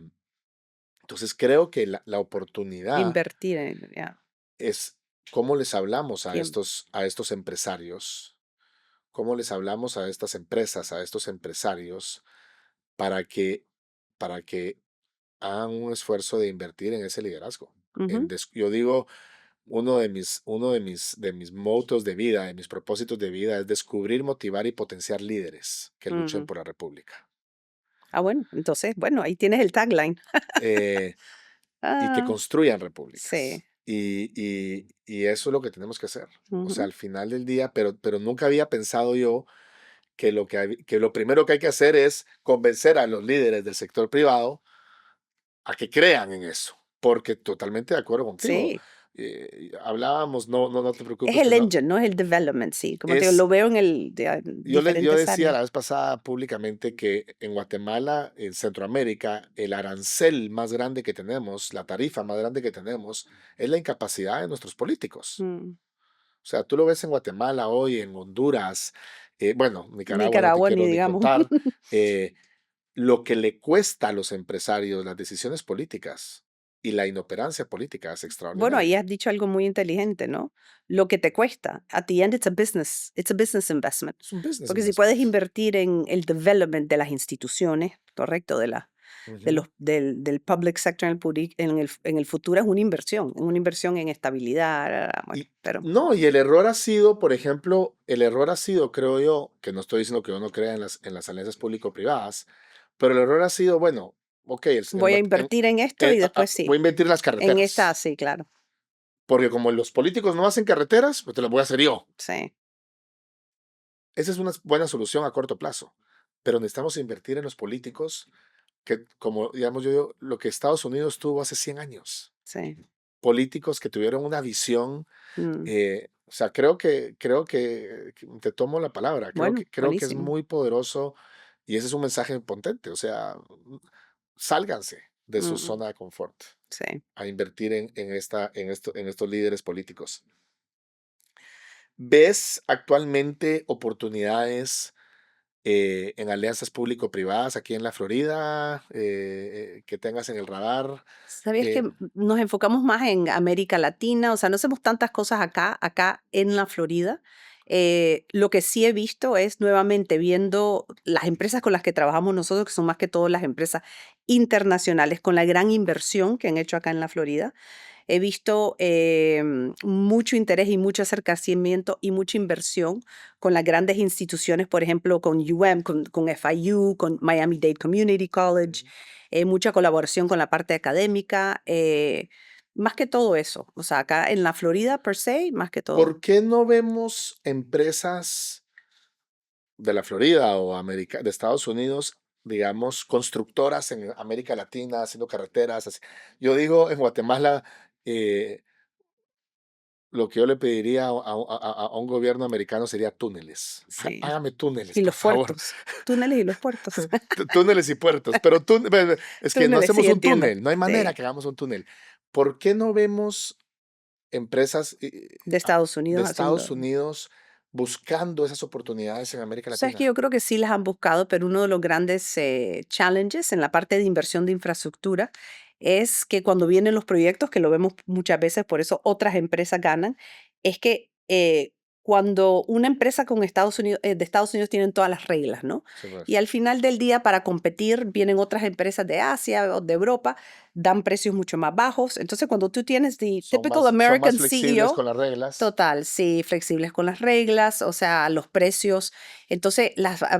Speaker 2: entonces creo que la oportunidad
Speaker 1: Invertir en, ya.
Speaker 2: es ¿cómo les hablamos
Speaker 1: Tiempo.
Speaker 2: a estos empresarios? ¿Cómo les hablamos a estas empresas, a estos empresarios para que, para que hagan un esfuerzo de invertir en ese liderazgo?
Speaker 1: Ujú,
Speaker 2: Yo digo, de mis motos de vida, de mis propósitos de vida es descubrir, motivar y potenciar líderes que luchen
Speaker 1: ujú.
Speaker 2: por la república.
Speaker 1: Bueno, entonces, bueno, ahí tienes el tagline.
Speaker 2: Eh, y que
Speaker 1: Ah,
Speaker 2: construyan repúblicas.
Speaker 1: sí.
Speaker 2: Y eso es lo que tenemos que hacer. O sea,
Speaker 1: Ujú.
Speaker 2: al final del día, pero nunca había pensado yo que que lo primero que hay que hacer es convencer a los líderes del sector privado a que crean en eso. Porque totalmente de acuerdo contigo.
Speaker 1: Sí.
Speaker 2: Hablábamos, no te
Speaker 1: Es
Speaker 2: preocupes,
Speaker 1: el
Speaker 2: que no.
Speaker 1: engine, no es el development, sí. Como te digo,
Speaker 2: Es,
Speaker 1: lo veo en
Speaker 2: yo
Speaker 1: diferentes
Speaker 2: decía
Speaker 1: áreas.
Speaker 2: la vez pasada públicamente que en Guatemala, en Centroamérica, el arancel más grande que tenemos, la tarifa más grande que tenemos, es la incapacidad de nuestros políticos.
Speaker 1: Mm.
Speaker 2: O sea, tú lo ves en Guatemala hoy, en Honduras, bueno, Nicaragua no te
Speaker 1: Nicaragua, ni
Speaker 2: quiero ni
Speaker 1: digamos.
Speaker 2: contar, eh, lo que le cuesta a los empresarios las decisiones políticas y la inoperancia política es
Speaker 1: Bueno, ahí
Speaker 2: extraordinaria.
Speaker 1: has dicho algo muy inteligente, ¿no? Lo que te cuesta. At the end, it's a business investment.
Speaker 2: Es un business
Speaker 1: Porque si puedes
Speaker 2: investment.
Speaker 1: invertir en el development de las instituciones, correcto,
Speaker 2: Ujú.
Speaker 1: del public sector en el futuro es una inversión en estabilidad, bueno,
Speaker 2: Y
Speaker 1: pero
Speaker 2: no, y el error ha sido, por ejemplo, el error ha sido, creo yo, que no estoy diciendo que uno crea en las alianzas público-privadas, pero el error ha sido, bueno, ok,
Speaker 1: voy a invertir en esto y después
Speaker 2: voy a
Speaker 1: sí,
Speaker 2: invertir en las
Speaker 1: en esta
Speaker 2: carreteras,
Speaker 1: sí, claro,
Speaker 2: porque como los políticos no hacen carreteras, pues te las voy a hacer yo.
Speaker 1: sí,
Speaker 2: Esa es una buena solución a corto plazo, pero necesitamos invertir en los políticos, que como digamos yo, lo que Estados Unidos tuvo hace 100 años,
Speaker 1: sí.
Speaker 2: políticos que tuvieron una visión.
Speaker 1: Mm.
Speaker 2: O sea, que te tomo la palabra,
Speaker 1: Bueno,
Speaker 2: creo que es
Speaker 1: buenísimo.
Speaker 2: muy poderoso y ese es un mensaje potente. O sea, sálganse de su
Speaker 1: Mm,
Speaker 2: zona de confort
Speaker 1: sí.
Speaker 2: a invertir en estos líderes políticos. ¿Ves actualmente oportunidades en alianzas público-privadas aquí en la Florida que tengas en el radar?
Speaker 1: ¿Sabías que
Speaker 2: Eh,
Speaker 1: nos enfocamos más en América Latina? O sea, no hacemos tantas cosas acá en la Florida. Lo que sí he visto es nuevamente viendo las empresas con las que trabajamos nosotros, que son más que todo las empresas internacionales, con la gran inversión que han hecho acá en la Florida. He visto mucho interés y mucho acercamiento y mucha inversión con las grandes instituciones, por ejemplo, con UM, con FIU, con Miami-Dade Community College, mucha colaboración con la parte académica, más que todo eso. O sea, acá en la Florida, per se, más que todo.
Speaker 2: ¿Por qué no vemos empresas de la Florida o de Estados Unidos, digamos, constructoras en América Latina, haciendo carreteras? Yo digo, en Guatemala, eh, lo que yo le pediría a un gobierno americano sería túneles.
Speaker 1: Sí.
Speaker 2: Hágame túneles,
Speaker 1: Y
Speaker 2: por
Speaker 1: los
Speaker 2: favor.
Speaker 1: puertos, túneles y los puertos.
Speaker 2: Túneles y puertos, pero es que no
Speaker 1: Túneles,
Speaker 2: hacemos
Speaker 1: sí,
Speaker 2: un
Speaker 1: entiendo.
Speaker 2: túnel, no hay manera
Speaker 1: Sí,
Speaker 2: que hagamos un túnel. ¿Por qué no vemos empresas
Speaker 1: de Estados
Speaker 2: de
Speaker 1: Unidos
Speaker 2: Estados
Speaker 1: haciendo.
Speaker 2: Unidos buscando esas oportunidades en América
Speaker 1: Sabes que
Speaker 2: Latina?
Speaker 1: yo creo que sí las han buscado, pero uno de los grandes challenges en la parte de inversión de infraestructura es que cuando vienen los proyectos, que lo vemos muchas veces, por eso otras empresas ganan, es que cuando una empresa con Estados Unidos, de Estados Unidos tienen todas las reglas, ¿no?
Speaker 2: Sí,
Speaker 1: Y
Speaker 2: pues.
Speaker 1: al final del día, para competir, vienen otras empresas de Asia o de Europa, dan precios mucho más bajos. Entonces, cuando tú tienes the typical
Speaker 2: Son más
Speaker 1: American
Speaker 2: flexibles
Speaker 1: CEO,
Speaker 2: con las reglas,
Speaker 1: total, sí, flexibles con las reglas, o sea, los precios. Entonces,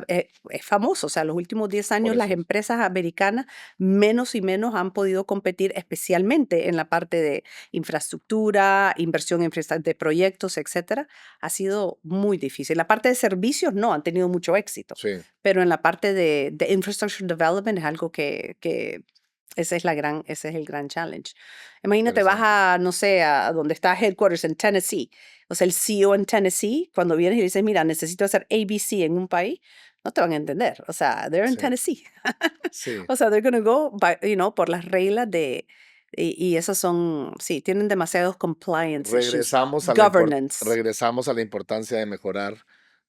Speaker 1: es famoso, o sea, los últimos 10
Speaker 2: por
Speaker 1: años las
Speaker 2: eso.
Speaker 1: empresas americanas menos y menos han podido competir, especialmente en la parte de infraestructura, inversión en de proyectos, etcétera. Ha sido muy difícil. La parte de servicios no, han tenido mucho éxito,
Speaker 2: Sí,
Speaker 1: pero en la parte de infrastructure development es algo que ese es el gran challenge. Imagínate, vas
Speaker 2: interesante.
Speaker 1: no sé, a donde está headquarters en Tennessee. O sea, el CEO en Tennessee, cuando vienes y dices, mira, necesito hacer ABC en un país, no te van a entender. O sea, they're in
Speaker 2: Sí,
Speaker 1: Tennessee.
Speaker 2: sí.
Speaker 1: O sea, they're going to go por las reglas y esas son, sí, tienen demasiados compliance issues, governance.
Speaker 2: Regresamos a la importancia de mejorar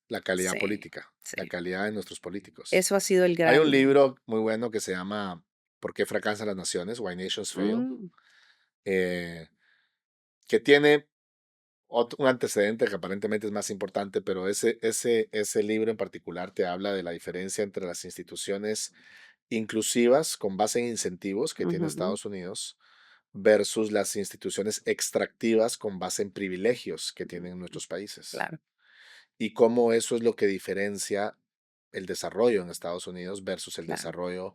Speaker 2: la calidad
Speaker 1: Sí,
Speaker 2: política, la
Speaker 1: sí.
Speaker 2: calidad de nuestros políticos.
Speaker 1: Eso ha sido el
Speaker 2: Hay un
Speaker 1: gran.
Speaker 2: libro muy bueno que se llama ¿Por qué fracasan las naciones? Why Nations Fail,
Speaker 1: Mm,
Speaker 2: eh, que tiene un antecedente que aparentemente es más importante, pero ese libro en particular te habla de la diferencia entre las instituciones inclusivas con base en incentivos que tiene
Speaker 1: Ujú,
Speaker 2: Estados Unidos versus las instituciones extractivas con base en privilegios que tienen nuestros países.
Speaker 1: claro.
Speaker 2: Y cómo eso es lo que diferencia el desarrollo en Estados Unidos versus el
Speaker 1: Claro.
Speaker 2: desarrollo.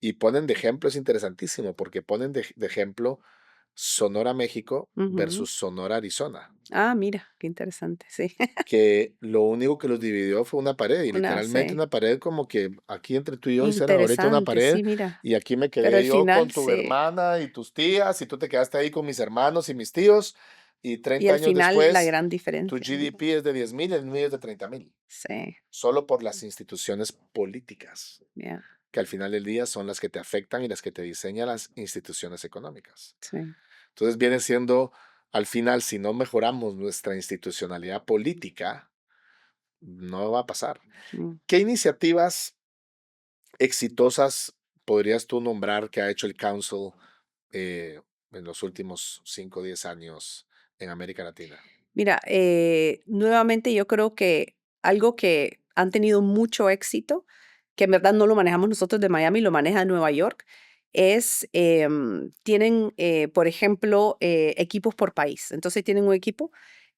Speaker 2: Y ponen de ejemplo, es interesantísimo, porque ponen de ejemplo Sonora, México
Speaker 1: Ujú.
Speaker 2: versus Sonora, Arizona,
Speaker 1: Ah, mira, qué interesante, sí.
Speaker 2: que lo único que los dividió fue una pared, y
Speaker 1: Una
Speaker 2: literalmente
Speaker 1: sí,
Speaker 2: una pared como que aquí entre tú y yo hicieran ahorita una
Speaker 1: interesante,
Speaker 2: pared,
Speaker 1: sí, mira.
Speaker 2: y aquí me
Speaker 1: Pero
Speaker 2: quedé
Speaker 1: al
Speaker 2: yo
Speaker 1: final
Speaker 2: con tu
Speaker 1: sí,
Speaker 2: hermana y tus tías, y tú te quedaste ahí con mis hermanos y mis tíos, y
Speaker 1: y
Speaker 2: 30
Speaker 1: al
Speaker 2: años
Speaker 1: final la
Speaker 2: después,
Speaker 1: gran
Speaker 2: tu
Speaker 1: diferencia.
Speaker 2: GDP es de 10,000 y el mío es de 30,000,
Speaker 1: Sí,
Speaker 2: solo por las instituciones políticas,
Speaker 1: ya,
Speaker 2: que al final del día son las que te afectan y las que te diseñan las instituciones económicas.
Speaker 1: sí.
Speaker 2: Entonces viene siendo, al final, si no mejoramos nuestra institucionalidad política, no va a pasar.
Speaker 1: Mm.
Speaker 2: ¿Qué iniciativas exitosas podrías tú nombrar que ha hecho el Council eh, en los últimos 5 o 10 años en América Latina?
Speaker 1: Mira, nuevamente yo creo que algo que han tenido mucho éxito, que en verdad no lo manejamos nosotros de Miami, lo maneja Nueva York, es, tienen, por ejemplo, equipos por país. Entonces tienen un equipo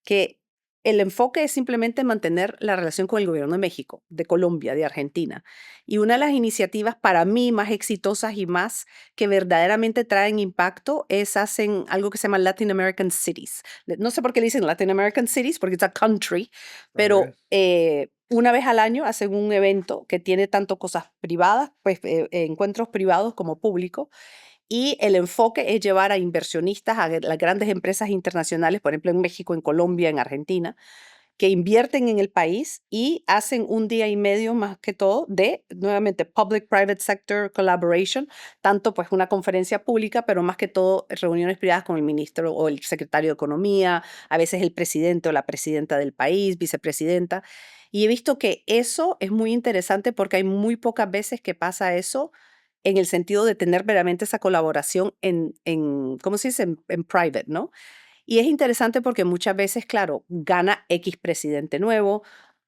Speaker 1: que el enfoque es simplemente mantener la relación con el gobierno de México, de Colombia, de Argentina. Y una de las iniciativas para mí más exitosas y más que verdaderamente traen impacto es hacen algo que se llama Latin American Cities. No sé por qué le dicen Latin American Cities, porque es a country,
Speaker 2: Okay.
Speaker 1: pero una vez al año hacen un evento que tiene tanto cosas privadas, pues encuentros privados como públicos, y el enfoque es llevar a inversionistas, a las grandes empresas internacionales, por ejemplo en México, en Colombia, en Argentina, que invierten en el país y hacen un día y medio más que todo de, nuevamente, Public-Private Sector Collaboration, tanto pues una conferencia pública, pero más que todo reuniones privadas con el ministro o el secretario de Economía, a veces el presidente o la presidenta del país, vicepresidenta. Y he visto que eso es muy interesante porque hay muy pocas veces que pasa eso en el sentido de tener verdaderamente esa colaboración ¿cómo se dice? En private, ¿no? Y es interesante porque muchas veces, claro, gana X presidente nuevo,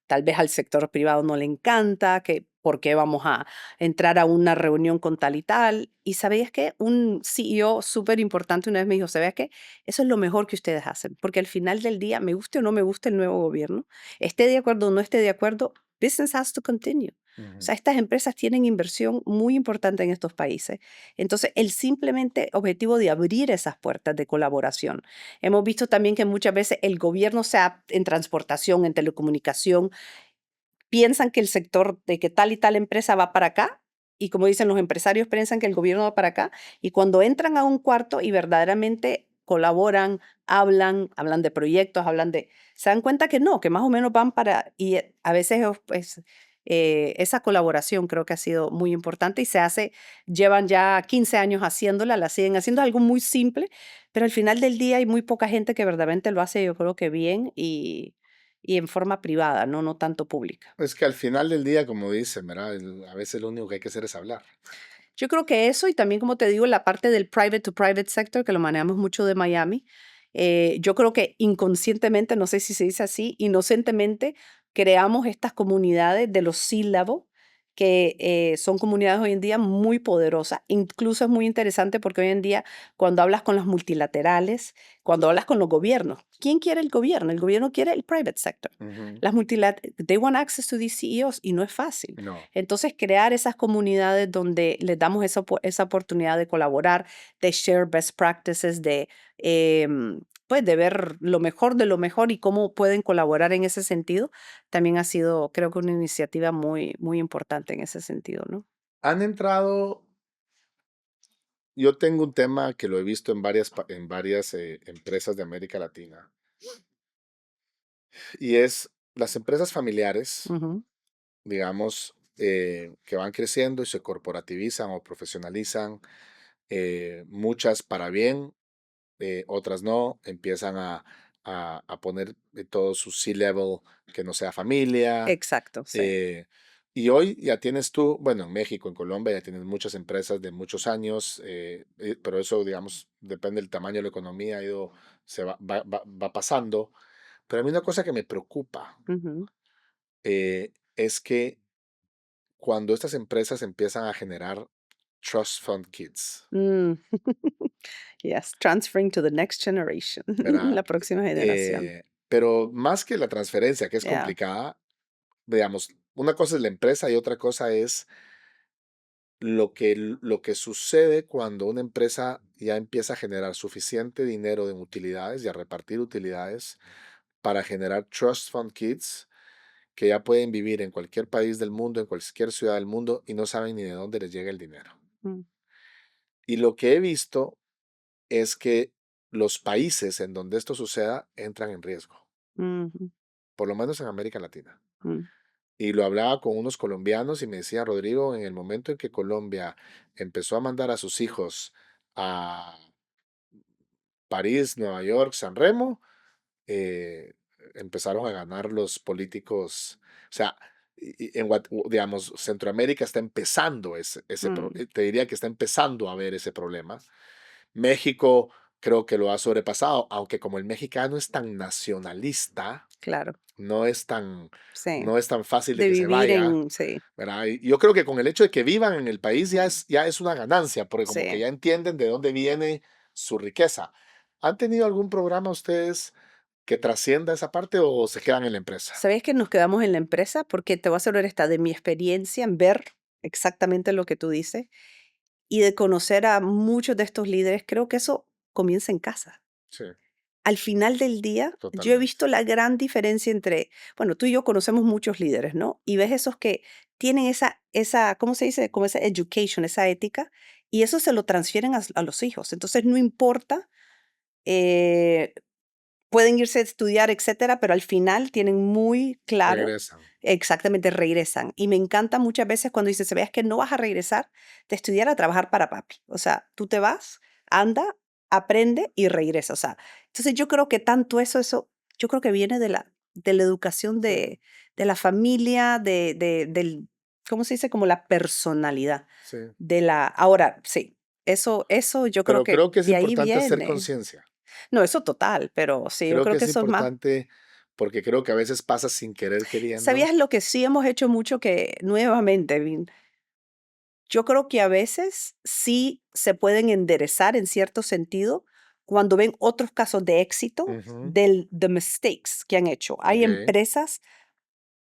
Speaker 1: tal vez al sector privado no le encanta, que por qué vamos a entrar a una reunión con tal y tal. Y sabías que un CEO súper importante una vez me dijo, ¿sabías qué? Eso es lo mejor que ustedes hacen, porque al final del día, me guste o no me guste el nuevo gobierno, esté de acuerdo o no esté de acuerdo, business has to continue. O
Speaker 2: Ujú.
Speaker 1: sea, estas empresas tienen inversión muy importante en estos países. Entonces, el simplemente objetivo de abrir esas puertas de colaboración. Hemos visto también que muchas veces el gobierno, sea en transportación, en telecomunicación, piensan que el sector de que tal y tal empresa va para acá, y como dicen los empresarios, piensan que el gobierno va para acá, y cuando entran a un cuarto y verdaderamente colaboran, hablan de proyectos, se dan cuenta que no, que más o menos van para, y a veces pues esa colaboración creo que ha sido muy importante y se hace, llevan ya 15 años haciéndola, la siguen haciendo, algo muy simple, pero al final del día hay muy poca gente que verdaderamente lo hace, yo creo que bien y en forma privada, no tanto pública.
Speaker 2: Es que al final del día, como dicen, ¿verdad? A veces lo único que hay que hacer es hablar.
Speaker 1: Yo creo que eso y también, como te digo, la parte del private to private sector, que lo manejamos mucho de Miami, yo creo que inconscientemente, no sé si se dice así, inocentemente creamos estas comunidades de los C-level, que son comunidades hoy en día muy poderosas. Incluso es muy interesante porque hoy en día, cuando hablas con los multilaterales, cuando hablas con los gobiernos, ¿quién quiere el gobierno? El gobierno quiere el private sector.
Speaker 2: Ujú.
Speaker 1: Las multilaterales, they want access to these CEOs y no es fácil.
Speaker 2: No.
Speaker 1: Entonces, crear esas comunidades donde les damos esa oportunidad de colaborar, de share best practices, pues de ver lo mejor de lo mejor y cómo pueden colaborar en ese sentido, también ha sido, creo que una iniciativa muy, muy importante en ese sentido, ¿no?
Speaker 2: Han entrado, yo tengo un tema que lo he visto en varias empresas de América Latina, y es las empresas familiares,
Speaker 1: Ujú, digamos,
Speaker 2: que van creciendo y se corporativizan o profesionalizan, muchas para bien, otras no, empiezan a poner todo su C-level que no sea familia.
Speaker 1: exacto, sí.
Speaker 2: Y hoy ya tienes tú, bueno, en México, en Colombia, ya tienes muchas empresas de muchos años, pero eso, digamos, depende del tamaño de la economía, ha ido, va pasando. Pero a mí una cosa que me preocupa
Speaker 1: Ujú.
Speaker 2: es que cuando estas empresas empiezan a generar trust fund kids,
Speaker 1: Mm. Yes, transferring to the next generation,
Speaker 2: ¿verdad?
Speaker 1: la próxima generación.
Speaker 2: Pero más que la transferencia, que es
Speaker 1: Yeah.
Speaker 2: complicada, veamos, una cosa es la empresa y otra cosa es lo que sucede cuando una empresa ya empieza a generar suficiente dinero en utilidades y a repartir utilidades para generar trust fund kids que ya pueden vivir en cualquier país del mundo, en cualquier ciudad del mundo y no saben ni de dónde les llega el dinero.
Speaker 1: Mm.
Speaker 2: Y lo que he visto es que los países en donde esto suceda entran en riesgo,
Speaker 1: Ujú.
Speaker 2: por lo menos en América Latina.
Speaker 1: Mm.
Speaker 2: Y lo hablaba con unos colombianos y me decía, Rodrigo, en el momento en que Colombia empezó a mandar a sus hijos a París, Nueva York, San Remo, eh, empezaron a ganar los políticos. O sea, digamos, Centroamérica está empezando
Speaker 1: Mm.
Speaker 2: te diría que está empezando a ver ese problema. México creo que lo ha sobrepasado, aunque como el mexicano es tan nacionalista,
Speaker 1: Claro,
Speaker 2: no es tan,
Speaker 1: sí,
Speaker 2: no es tan fácil de
Speaker 1: de
Speaker 2: que se
Speaker 1: vivir
Speaker 2: vaya,
Speaker 1: en sí,
Speaker 2: ¿verdad? Y yo creo que con el hecho de que vivan en el país ya es una ganancia, porque como que
Speaker 1: sí.
Speaker 2: ya entienden de dónde viene su riqueza. ¿Han tenido algún programa ustedes que trascienda esa parte o se quedan en la empresa?
Speaker 1: ¿Sabes que nos quedamos en la empresa? Porque te voy a ser honesta, de mi experiencia en ver exactamente lo que tú dices y de conocer a muchos de estos líderes, creo que eso comienza en casa.
Speaker 2: Sí,
Speaker 1: Al final del día, yo he
Speaker 2: totalmente.
Speaker 1: visto la gran diferencia entre, bueno, tú y yo conocemos muchos líderes, ¿no? Y ves esos que tienen ¿cómo se dice? Como esa education, esa ética, y eso se lo transfieren a los hijos. Entonces, no importa, eh, pueden irse a estudiar, etcétera, pero al final tienen muy claro,
Speaker 2: Regresan.
Speaker 1: exactamente, regresan. Y me encanta muchas veces cuando dices, veas que no vas a regresar de estudiar a trabajar para papi. O sea, tú te vas, anda, aprende y regresa. O sea, entonces yo creo que tanto eso, yo creo que viene de la educación
Speaker 2: Sí,
Speaker 1: de la familia, ¿cómo se dice? Como la personalidad
Speaker 2: sí.
Speaker 1: ahora, sí, eso yo creo
Speaker 2: Pero
Speaker 1: que
Speaker 2: creo que es
Speaker 1: de ahí
Speaker 2: importante hacer
Speaker 1: viene.
Speaker 2: conciencia.
Speaker 1: No, eso total, pero sí, yo
Speaker 2: Creo
Speaker 1: creo
Speaker 2: que
Speaker 1: que
Speaker 2: es
Speaker 1: eso es más.
Speaker 2: importante porque creo que a veces pasa sin querer queriendo.
Speaker 1: ¿Sabías lo que sí hemos hecho mucho que nuevamente, Vin? Yo creo que a veces sí se pueden enderezar en cierto sentido cuando ven otros casos de éxito
Speaker 2: Ujú,
Speaker 1: de mistakes que han hecho. Hay
Speaker 2: ok,
Speaker 1: empresas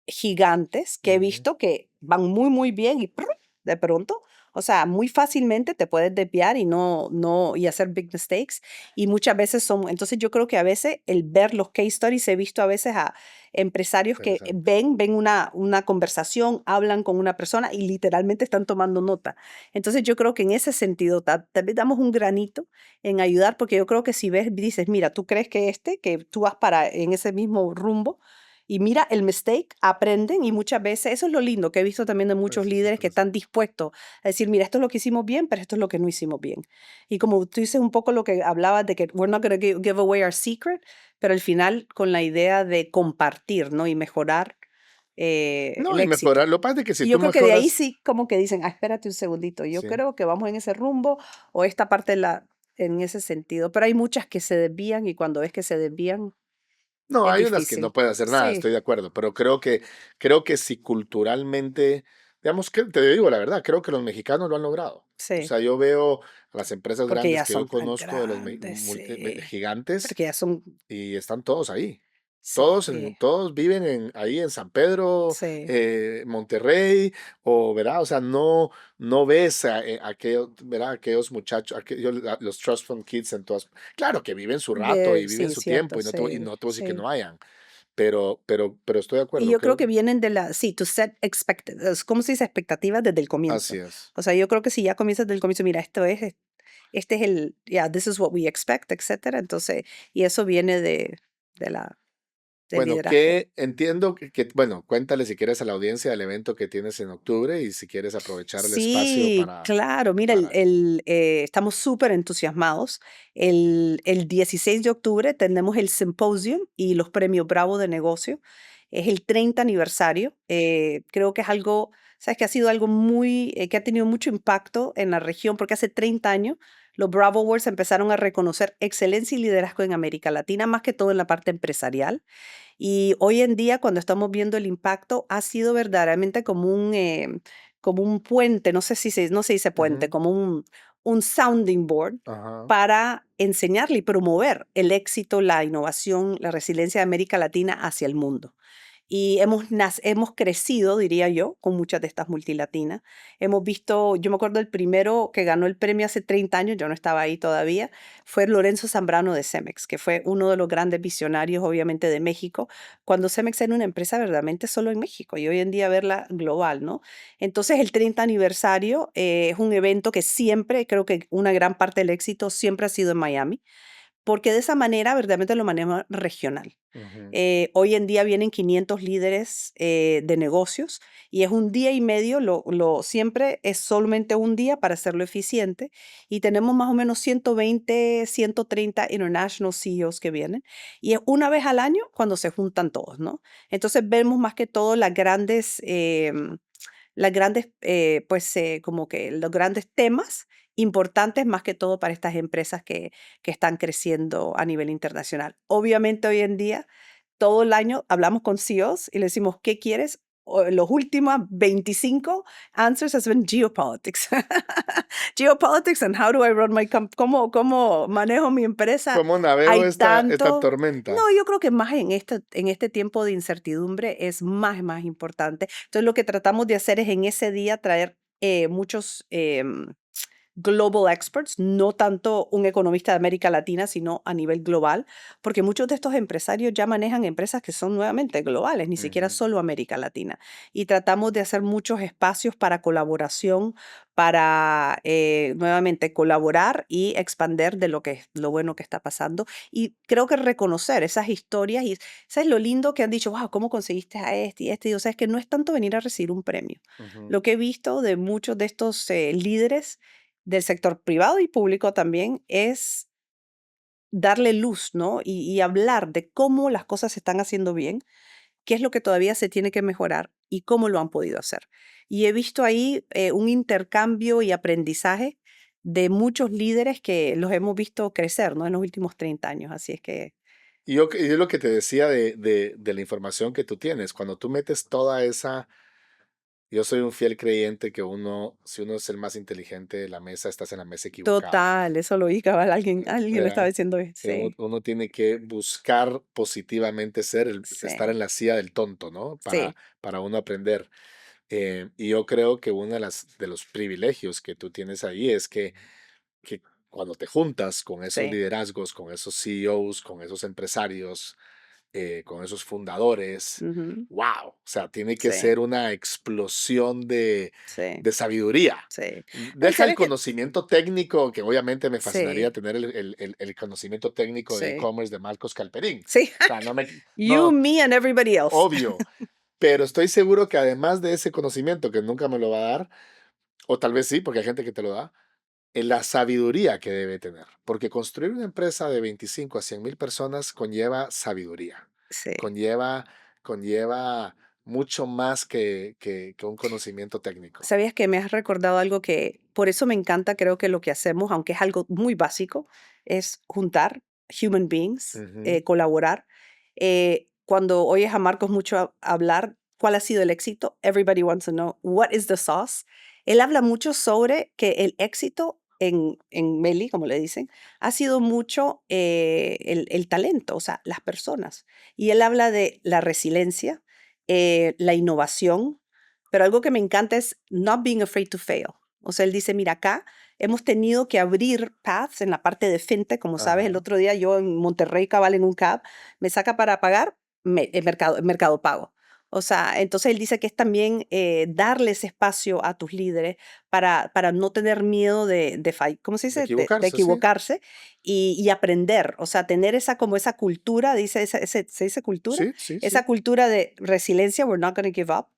Speaker 1: gigantes que he
Speaker 2: ujú,
Speaker 1: visto que van muy, muy bien y ¡prr! De pronto, o sea, muy fácilmente te puedes desviar y y hacer big mistakes. Y muchas veces entonces yo creo que a veces el ver los case stories, he visto a veces a empresarios que
Speaker 2: interesante.
Speaker 1: ven una conversación, hablan con una persona y literalmente están tomando nota. Entonces yo creo que en ese sentido tal vez damos un granito en ayudar, porque yo creo que si ves, dices, mira, tú crees que tú vas en ese mismo rumbo, y mira el mistake, aprenden y muchas veces, eso es lo lindo que he visto también de muchos
Speaker 2: Eso es
Speaker 1: líderes que están
Speaker 2: interesante.
Speaker 1: dispuestos a decir, mira, esto es lo que hicimos bien, pero esto es lo que no hicimos bien. Y como tú dices un poco lo que hablabas de que we're not going to give away our secret, pero al final con la idea de compartir, ¿no? Y mejorar el
Speaker 2: No, y
Speaker 1: éxito.
Speaker 2: mejorar. Lo que pasa es que si
Speaker 1: Y yo
Speaker 2: tú
Speaker 1: creo que de ahí
Speaker 2: mejoras,
Speaker 1: sí como que dicen, espérate un segundito, yo
Speaker 2: sí.
Speaker 1: creo que vamos en ese rumbo o esta parte en ese sentido. Pero hay muchas que se desvían y cuando ves que se desvían
Speaker 2: No,
Speaker 1: es
Speaker 2: hay unas que no
Speaker 1: difícil.
Speaker 2: puede hacer nada,
Speaker 1: Sí,
Speaker 2: estoy de acuerdo, pero creo que si culturalmente, digamos que te digo la verdad, creo que los mexicanos lo han logrado. O
Speaker 1: sí.
Speaker 2: sea, yo veo a las empresas
Speaker 1: Porque
Speaker 2: grandes
Speaker 1: ya
Speaker 2: que yo
Speaker 1: son tan
Speaker 2: conozco de los
Speaker 1: grandes, sí.
Speaker 2: gigantes
Speaker 1: Porque ya son
Speaker 2: y están todos ahí.
Speaker 1: sí,
Speaker 2: Todos viven ahí en San Pedro,
Speaker 1: sí.
Speaker 2: Monterrey, o ¿verdad? O sea, no ves ¿verdad? Aquellos muchachos, los Trust Fund Kids en todas. Claro que viven su rato y viven
Speaker 1: Sí,
Speaker 2: su tiempo
Speaker 1: cierto,
Speaker 2: y
Speaker 1: sí,
Speaker 2: no te voy a decir que
Speaker 1: sí.
Speaker 2: no hayan, pero estoy de
Speaker 1: Y
Speaker 2: acuerdo,
Speaker 1: yo creo
Speaker 2: creo.
Speaker 1: que vienen sí, ¿cómo se dice? Expectativas desde el
Speaker 2: Así
Speaker 1: comienzo.
Speaker 2: es.
Speaker 1: O sea, yo creo que si ya comienzas desde el comienzo, mira, este es this is what we expect, etcétera. Entonces, y eso viene de del
Speaker 2: Bueno,
Speaker 1: liderazgo.
Speaker 2: entiendo bueno, cuéntale si quieres a la audiencia del evento que tienes en octubre y si quieres aprovechar el espacio
Speaker 1: Sí, claro, mira,
Speaker 2: para,
Speaker 1: estamos súper entusiasmados. El 16 de octubre tenemos el Symposium y los premios Bravo de negocio. Es el 30 aniversario. Creo que es algo, sabes que ha sido algo que ha tenido mucho impacto en la región, porque hace 30 años Los Bravo Awards empezaron a reconocer excelencia y liderazgo en América Latina, más que todo en la parte empresarial. Y hoy en día, cuando estamos viendo el impacto, ha sido verdaderamente como un puente, no se dice puente,
Speaker 2: Ujú.
Speaker 1: como un sounding board
Speaker 2: Ajá.
Speaker 1: para enseñarle y promover el éxito, la innovación, la resiliencia de América Latina hacia el mundo. Y hemos crecido, diría yo, con muchas de estas multilatinas. Hemos visto, yo me acuerdo el primero que ganó el premio hace 30 años, yo no estaba ahí todavía, fue Lorenzo Zambrano de Cemex, que fue uno de los grandes visionarios, obviamente, de México, cuando Cemex era una empresa verdaderamente solo en México y hoy en día verla global, ¿no? Entonces, el 30 aniversario es un evento que siempre, creo que una gran parte del éxito siempre ha sido en Miami, porque de esa manera verdaderamente lo maneja regional.
Speaker 2: Ujú.
Speaker 1: Hoy en día vienen 500 líderes de negocios y es un día y medio, siempre es solamente un día para hacerlo eficiente y tenemos más o menos 120, 130 international CEOs que vienen y es una vez al año cuando se juntan todos, ¿no? Entonces vemos más que todo como que los grandes temas importantes más que todo para estas empresas que están creciendo a nivel internacional. Obviamente hoy en día, todo el año hablamos con CEOs y le decimos, ¿qué quieres? Los últimos 25 answers has been geopolitics. Geopolitics and how do I run my company? ¿Cómo manejo mi empresa?
Speaker 2: ¿Cómo navego
Speaker 1: Hay
Speaker 2: esta
Speaker 1: tanto. No,
Speaker 2: tormenta?
Speaker 1: yo creo que más en este tiempo de incertidumbre es más importante. Entonces, lo que tratamos de hacer es en ese día traer muchos global experts, no tanto un economista de América Latina, sino a nivel global, porque muchos de estos empresarios ya manejan empresas que son nuevamente globales, ni siquiera
Speaker 2: Ujú.
Speaker 1: solo América Latina. Y tratamos de hacer muchos espacios para colaboración, para nuevamente colaborar y expander de lo bueno que está pasando. Y creo que reconocer esas historias y ¿sabes lo lindo que han dicho? Wow, ¿cómo conseguiste a este y este? Y, o sea, es que no es tanto venir a recibir un premio.
Speaker 2: Ujú.
Speaker 1: Lo que he visto de muchos de estos líderes del sector privado y público también es darle luz, ¿no? Y hablar de cómo las cosas se están haciendo bien, qué es lo que todavía se tiene que mejorar y cómo lo han podido hacer. Y he visto ahí un intercambio y aprendizaje de muchos líderes que los hemos visto crecer, ¿no? En los últimos 30 años. Así es que
Speaker 2: Y es lo que te decía de la información que tú tienes. Cuando tú metes toda esa. Yo soy un fiel creyente que si uno es el más inteligente de la mesa, estás en la mesa equivocada.
Speaker 1: total, eso lo oí, cabal, alguien lo estaba
Speaker 2: ¿Verdad?
Speaker 1: diciendo hoy.
Speaker 2: Uno,
Speaker 1: Sí,
Speaker 2: uno tiene que buscar positivamente estar
Speaker 1: sí,
Speaker 2: en la silla del tonto, ¿no?
Speaker 1: sí,
Speaker 2: Para uno aprender. Y yo creo que uno de los privilegios que tú tienes ahí es que cuando te juntas con esos
Speaker 1: sí.
Speaker 2: liderazgos, con esos CEOs, con esos empresarios, con esos fundadores,
Speaker 1: Ujú,
Speaker 2: wow, o sea, tiene que
Speaker 1: sí,
Speaker 2: ser una explosión
Speaker 1: sí.
Speaker 2: de sabiduría.
Speaker 1: Sí. No, y
Speaker 2: Deja el
Speaker 1: sabes que
Speaker 2: conocimiento técnico, que obviamente me fascinaría
Speaker 1: sí,
Speaker 2: tener el conocimiento técnico de
Speaker 1: sí,
Speaker 2: e-commerce de Marcos Calperín.
Speaker 1: sí.
Speaker 2: O sea,
Speaker 1: You,
Speaker 2: no,
Speaker 1: me, and everybody else.
Speaker 2: obvio, pero estoy seguro que además de ese conocimiento que nunca me lo va a dar, o tal vez sí, porque hay gente que te lo da, en la sabiduría que debe tener. Porque construir una empresa de 25 a 100 mil personas conlleva sabiduría,
Speaker 1: Sí.
Speaker 2: conlleva, conlleva mucho más que un conocimiento técnico.
Speaker 1: ¿Sabías que me has recordado algo que por eso me encanta, creo que lo que hacemos, aunque es algo muy básico, es juntar human beings,
Speaker 2: Ujú.
Speaker 1: colaborar. Cuando oyes a Marcos mucho hablar, ¿cuál ha sido el éxito? Everybody wants to know, what is the sauce? Él habla mucho sobre que el éxito en Meli, como le dicen, ha sido mucho el talento, o sea, las personas. Y él habla de la resiliencia, la innovación, pero algo que me encanta es not being afraid to fail. O sea, él dice, mira, acá hemos tenido que abrir paths en la parte de fintech. Como sabes, el
Speaker 2: Ajá.
Speaker 1: otro día yo en Monterrey, cabal, en un cab, me saca para pagar el mercado pago. O sea, entonces él dice que es también darle ese espacio a tus líderes para no tener miedo ¿cómo se
Speaker 2: De
Speaker 1: dice? De
Speaker 2: equivocarse, sí.
Speaker 1: equivocarse y aprender. O sea, tener como esa cultura, ¿se dice cultura?
Speaker 2: Sí, sí,
Speaker 1: Esa
Speaker 2: sí.
Speaker 1: cultura de resiliencia, we're not going to give up.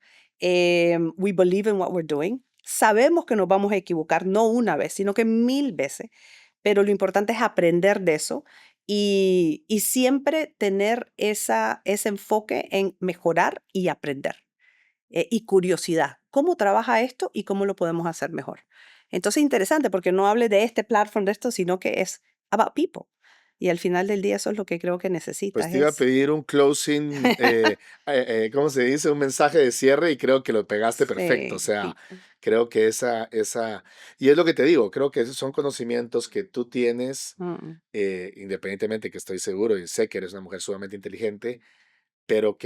Speaker 1: We believe in what we're doing. Sabemos que nos vamos a equivocar, no una vez, sino que 1000 veces, pero lo importante es aprender de eso y siempre tener ese enfoque en mejorar y aprender y curiosidad. cómo trabaja esto y cómo lo podemos hacer mejor. Entonces, interesante porque no hable de este platform, de esto, sino que es about people. Y al final del día eso es lo que creo que
Speaker 2: Pues
Speaker 1: necesitas.
Speaker 2: te iba a pedir un closing, ¿cómo se dice? Un mensaje de cierre y creo que lo pegaste perfecto. O
Speaker 1: Sí,
Speaker 2: sea,
Speaker 1: people.
Speaker 2: creo que y es lo que te digo, creo que esos son conocimientos que tú tienes,
Speaker 1: Mm,
Speaker 2: independientemente que estoy seguro y sé que eres una mujer sumamente inteligente, pero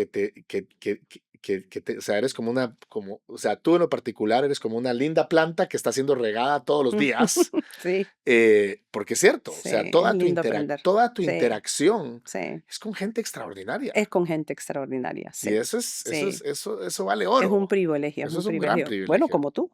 Speaker 2: o sea, eres o sea, tú en lo particular eres como una linda planta que está siendo regada todos los días,
Speaker 1: Sí,
Speaker 2: porque es cierto, o
Speaker 1: sí,
Speaker 2: sea,
Speaker 1: es lindo aprender.
Speaker 2: toda tu
Speaker 1: Sí,
Speaker 2: interacción
Speaker 1: sí.
Speaker 2: es con gente extraordinaria.
Speaker 1: Es con gente extraordinaria,
Speaker 2: Y
Speaker 1: sí, sí.
Speaker 2: eso vale
Speaker 1: Es un
Speaker 2: oro.
Speaker 1: privilegio, es
Speaker 2: Eso
Speaker 1: un
Speaker 2: es un gran
Speaker 1: privilegio. Bueno,
Speaker 2: privilegio.
Speaker 1: como tú.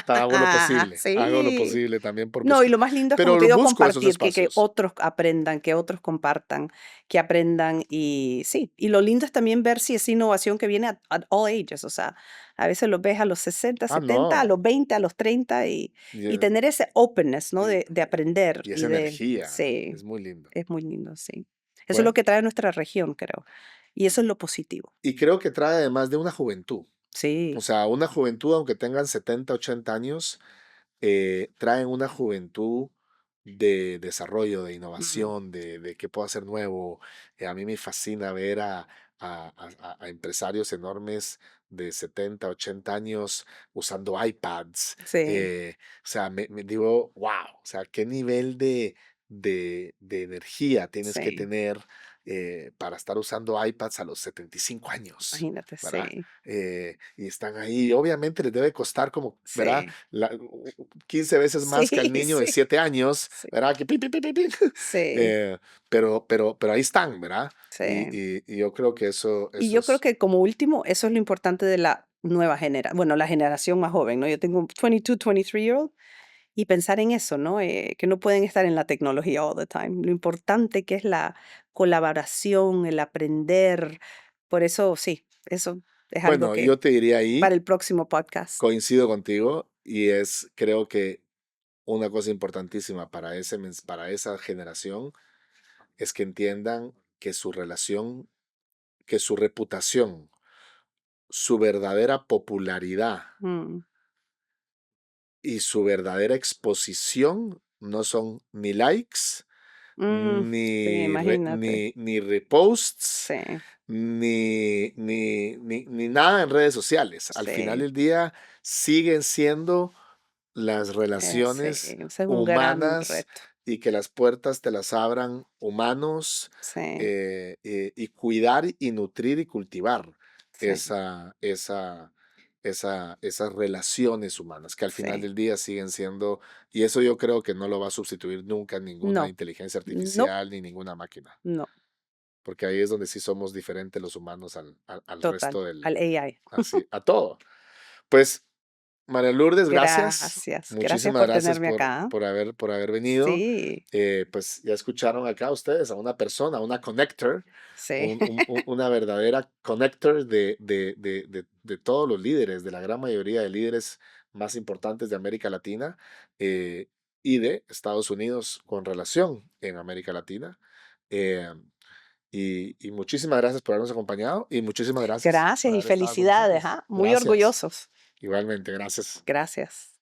Speaker 2: Hago lo
Speaker 1: Sí.
Speaker 2: posible también por
Speaker 1: No, y
Speaker 2: buscar,
Speaker 1: lo más lindo es, como
Speaker 2: pero
Speaker 1: te digo,
Speaker 2: busco esos
Speaker 1: compartir, que
Speaker 2: espacios.
Speaker 1: otros aprendan, que otros compartan, que aprendan y sí, y lo lindo es también ver si esa innovación que viene at all ages, o sea, a veces lo ves a los 60,
Speaker 2: Ah,
Speaker 1: 70, a
Speaker 2: no.
Speaker 1: los 20, a los 30
Speaker 2: Y,
Speaker 1: y
Speaker 2: es-
Speaker 1: tener ese openness, ¿no?
Speaker 2: y-
Speaker 1: De aprender
Speaker 2: y
Speaker 1: y
Speaker 2: esa
Speaker 1: de,
Speaker 2: energía
Speaker 1: sí,
Speaker 2: es muy lindo.
Speaker 1: es muy lindo, sí. Eso es lo
Speaker 2: Bueno,
Speaker 1: que trae nuestra región, creo. Y eso es lo positivo.
Speaker 2: y creo que trae además de una juventud. O
Speaker 1: Sí.
Speaker 2: sea, una juventud, aunque tengan 70, 80 años, traen una juventud de desarrollo, de
Speaker 1: Mm,
Speaker 2: innovación, de qué puedo hacer nuevo. A mí me fascina ver a empresarios enormes de 70, 80 años usando iPads.
Speaker 1: sí,
Speaker 2: O sea, me digo, wow, o sea, qué nivel de energía tienes que
Speaker 1: sí,
Speaker 2: tener para estar usando iPads a los 75 años,
Speaker 1: imagínate,
Speaker 2: ¿verdad?
Speaker 1: sí,
Speaker 2: Y están ahí. Obviamente les debe costar como, ¿verdad?
Speaker 1: sí,
Speaker 2: 15 veces más que al
Speaker 1: sí,
Speaker 2: niño de
Speaker 1: sí,
Speaker 2: 7 años,
Speaker 1: sí,
Speaker 2: ¿verdad? Que pi, pi, pi, pi, pi.
Speaker 1: sí,
Speaker 2: Eh, pero ahí están, ¿verdad?
Speaker 1: sí.
Speaker 2: Y yo creo que eso,
Speaker 1: Y
Speaker 2: eso
Speaker 1: yo creo
Speaker 2: es,
Speaker 1: que como último, eso es lo importante de la nueva generación, bueno, la generación más joven, ¿no? Yo tengo un 22, 23-year-old y pensar en eso, ¿no? Que no pueden estar en la tecnología all the time. Lo importante que es la colaboración, el aprender. Por eso, sí, eso es algo
Speaker 2: bueno,
Speaker 1: que
Speaker 2: yo te diría
Speaker 1: para
Speaker 2: ahí,
Speaker 1: el próximo podcast.
Speaker 2: coincido contigo, y creo que una cosa importantísima para para esa generación es que entiendan que su relación, que su reputación, su verdadera popularidad
Speaker 1: Mm,
Speaker 2: y su verdadera exposición no son ni likes,
Speaker 1: mm, sí, imagínate.
Speaker 2: ni reposts,
Speaker 1: Sí,
Speaker 2: ni nada en redes sociales. Al final
Speaker 1: sí,
Speaker 2: del día siguen siendo las
Speaker 1: sí,
Speaker 2: relaciones
Speaker 1: ese es un gran
Speaker 2: humanas
Speaker 1: reto.
Speaker 2: y que las puertas te las abran humanos,
Speaker 1: Sí,
Speaker 2: y cuidar y nutrir y cultivar
Speaker 1: sí,
Speaker 2: esa, esa, esas relaciones humanas que al final
Speaker 1: sí.
Speaker 2: del día siguen siendo, y eso yo creo que no lo va a sustituir nunca ninguna
Speaker 1: No,
Speaker 2: inteligencia
Speaker 1: no,
Speaker 2: artificial ni ninguna máquina,
Speaker 1: no,
Speaker 2: porque ahí es donde sí somos diferentes los humanos al
Speaker 1: total,
Speaker 2: resto
Speaker 1: al AI.
Speaker 2: así, a todo. Pues María Lourdes, gracias.
Speaker 1: Gracias, gracias
Speaker 2: Muchísimas
Speaker 1: por
Speaker 2: gracias
Speaker 1: tenerme acá.
Speaker 2: por haber venido.
Speaker 1: Sí,
Speaker 2: Pues ya escucharon acá ustedes a una persona, una connector,
Speaker 1: sí,
Speaker 2: una verdadera connector de todos los líderes, de la gran mayoría de líderes más importantes de América Latina, y de Estados Unidos con relación en América Latina. Eh, y muchísimas gracias por habernos acompañado y muchísimas gracias por
Speaker 1: gracias y
Speaker 2: haber estado con
Speaker 1: felicidades,
Speaker 2: nosotros.
Speaker 1: ¿ah? Muy
Speaker 2: Gracias.
Speaker 1: orgullosos.
Speaker 2: Igualmente, gracias.
Speaker 1: Gracias.